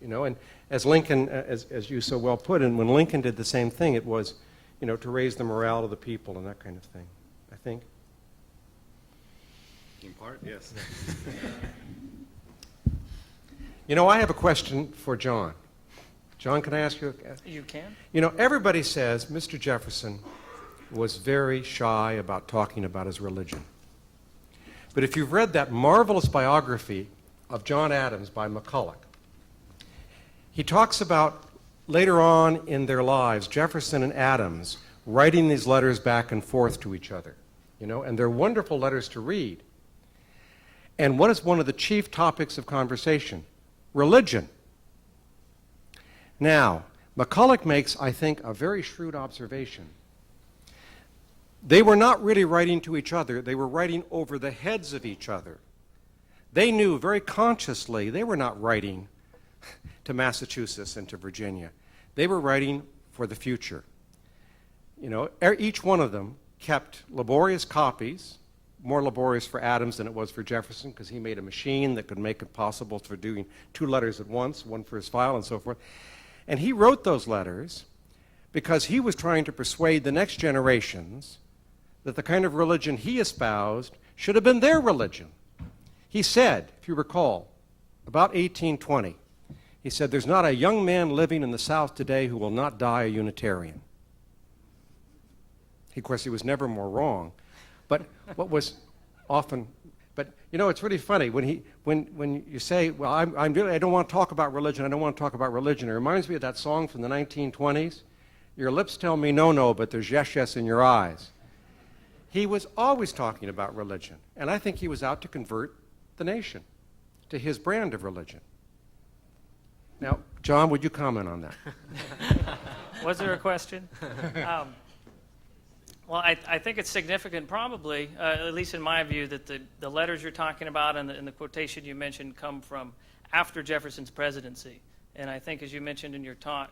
You know, and as Lincoln, as you so well put, and when Lincoln did the same thing, it was, you know, to raise the morale of the people and that kind of thing, I think. In part, yes. You know, I have a question for John. John, can I ask you? You can. You know, everybody says Mr. Jefferson was very shy about talking about his religion. But if you've read that marvelous biography of John Adams by McCulloch, he talks about later on in their lives, Jefferson and Adams writing these letters back and forth to each other, you know, and they're wonderful letters to read. And what is one of the chief topics of conversation? Religion. Now, McCulloch makes, I think, a very shrewd observation. They were not really writing to each other. They were writing over the heads of each other. They knew very consciously they were not writing to Massachusetts and to Virginia. They were writing for the future. You know, each one of them kept laborious copies, more laborious for Adams than it was for Jefferson, because he made a machine that could make it possible for doing 2 letters at once, one for his file and so forth. And he wrote those letters because he was trying to persuade the next generations that the kind of religion he espoused should have been their religion. He said, if you recall, about 1820, he said, there's not a young man living in the South today who will not die a Unitarian. Of course, he was never more wrong. But what was often, but you know, it's really funny when you say, well, I don't want to talk about religion, I don't want to talk about religion. It reminds me of that song from the 1920s. Your lips tell me no, no, but there's yes, yes in your eyes. He was always talking about religion, and I think he was out to convert the nation to his brand of religion. Now, John, would you comment on that? Was there a question? Well, I think it's significant, probably, at least in my view, that the letters you're talking about and the quotation you mentioned come from after Jefferson's presidency. And I think, as you mentioned in your talk,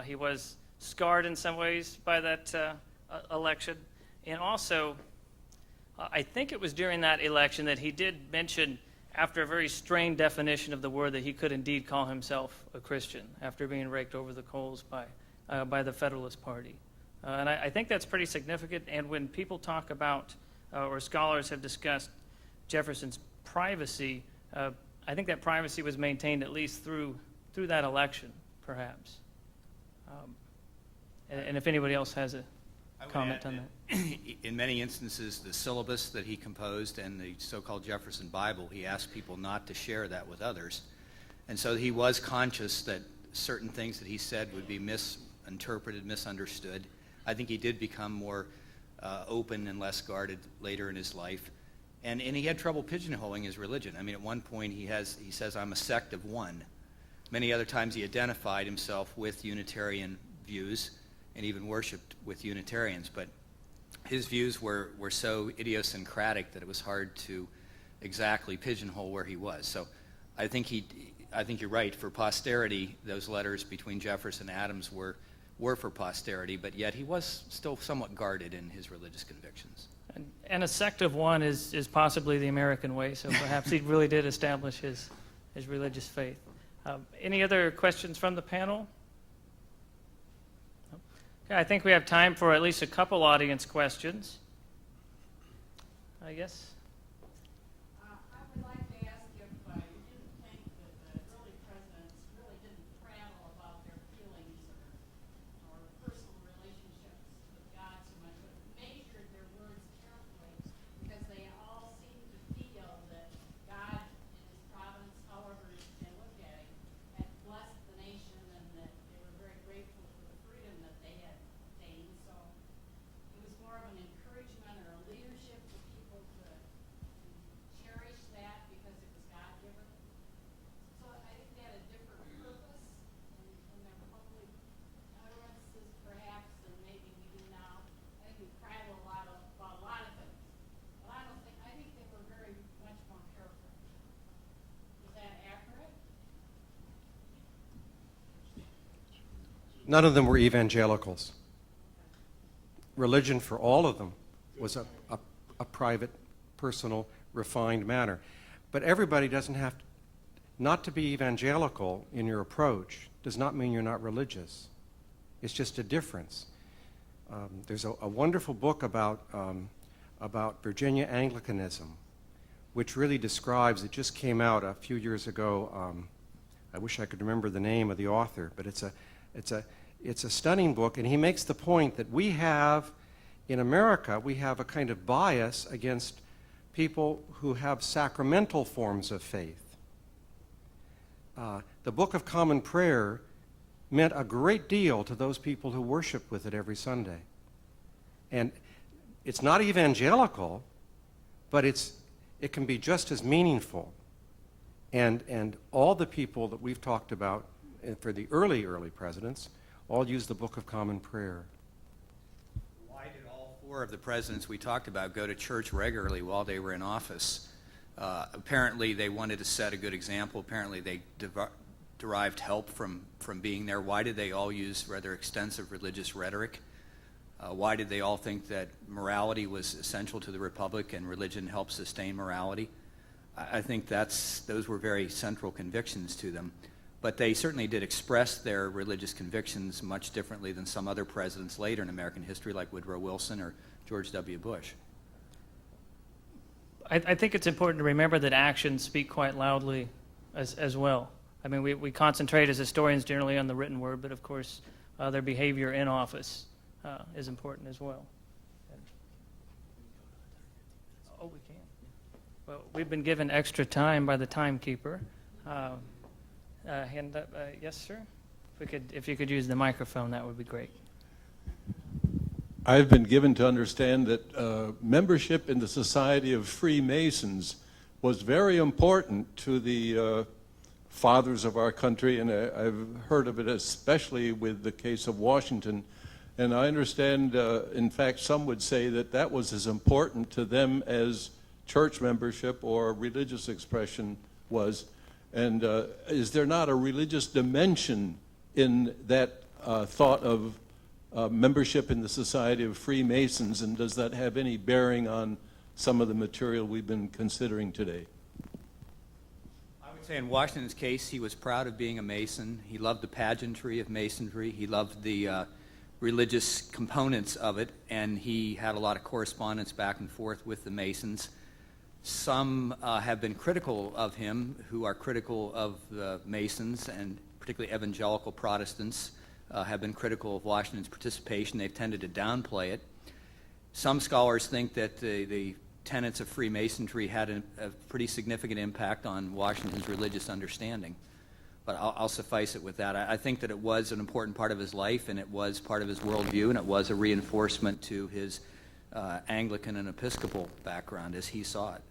he was scarred in some ways by that election. And also, I think it was during that election that he did mention, after a very strained definition of the word, that he could indeed call himself a Christian after being raked over the coals by the Federalist Party. And I think that's pretty significant. And when people talk about, or scholars have discussed Jefferson's privacy, I think that privacy was maintained at least through that election, perhaps. And if anybody else has a comment on that. In many instances, the syllabus that he composed and the so-called Jefferson Bible, he asked people not to share that with others. And so he was conscious that certain things that he said would be misinterpreted, misunderstood. I think he did become more open and less guarded later in his life. And he had trouble pigeonholing his religion. I mean, at one point he says, I'm a sect of one. Many other times he identified himself with Unitarian views and even worshipped with Unitarians. But his views were so idiosyncratic that it was hard to exactly pigeonhole where he was. So I think you're right. For posterity, those letters between Jefferson and Adams were for posterity, but yet he was still somewhat guarded in his religious convictions. And a sect of one is possibly the American way, so perhaps he really did establish his religious faith. Any other questions from the panel? Okay, I think we have time for at least a couple audience questions. Yes? I would like to ask if you didn't think that the early presidents really didn't prattle about their feelings or personal relationships with God so much, but measured their words carefully because they all seemed to feel that God, in his providence, however they looked at it, had blessed the nation and that they were very grateful for the freedom that they had obtained. So it was more of an encouragement or a leadership for people to cherish that because it was God-given. So I think they had a different purpose in their public utterances, perhaps, than maybe we do now. I think we prattle about a lot of things, but I think they were very much more careful. Is that accurate? None of them were evangelicals. Religion for all of them was a private, personal, refined manner. But everybody doesn't have to, not to be evangelical in your approach does not mean you're not religious. It's just a difference. There's a wonderful book about Virginia Anglicanism, which really describes, it just came out a few years ago. I wish I could remember the name of the author, but it's a stunning book, and he makes the point that we have, in America, we have a kind of bias against people who have sacramental forms of faith. The Book of Common Prayer meant a great deal to those people who worship with it every Sunday. And it's not evangelical, but it can be just as meaningful. And all the people that we've talked about for the early presidents all used the Book of Common Prayer. Why did all four of the presidents we talked about go to church regularly while they were in office? Apparently they wanted to set a good example. Apparently they derived help from being there. Why did they all use rather extensive religious rhetoric? Why did they all think that morality was essential to the republic and religion helped sustain morality? I think those were very central convictions to them. But they certainly did express their religious convictions much differently than some other presidents later in American history, like Woodrow Wilson or George W. Bush. I think it's important to remember that actions speak quite loudly as well. I mean, we concentrate as historians generally on the written word, but of course their behavior in office is important as well. Oh, we can. Well, we've been given extra time by the timekeeper. Hand up, yes, sir. If you could use the microphone, that would be great. I've been given to understand that membership in the Society of Freemasons was very important to the fathers of our country, and I've heard of it especially with the case of Washington. And I understand, in fact, some would say that that was as important to them as church membership or religious expression was. And is there not a religious dimension in that thought of membership in the Society of Freemasons, and does that have any bearing on some of the material we've been considering today? I would say in Washington's case, he was proud of being a Mason. He loved the pageantry of Masonry. He loved the religious components of it, and he had a lot of correspondence back and forth with the Masons. Some have been critical of him, who are critical of the Masons, and particularly evangelical Protestants have been critical of Washington's participation. They've tended to downplay it. Some scholars think that the tenets of Freemasonry had a pretty significant impact on Washington's religious understanding. But I'll suffice it with that. I think that it was an important part of his life, and it was part of his worldview, and it was a reinforcement to his Anglican and Episcopal background as he saw it.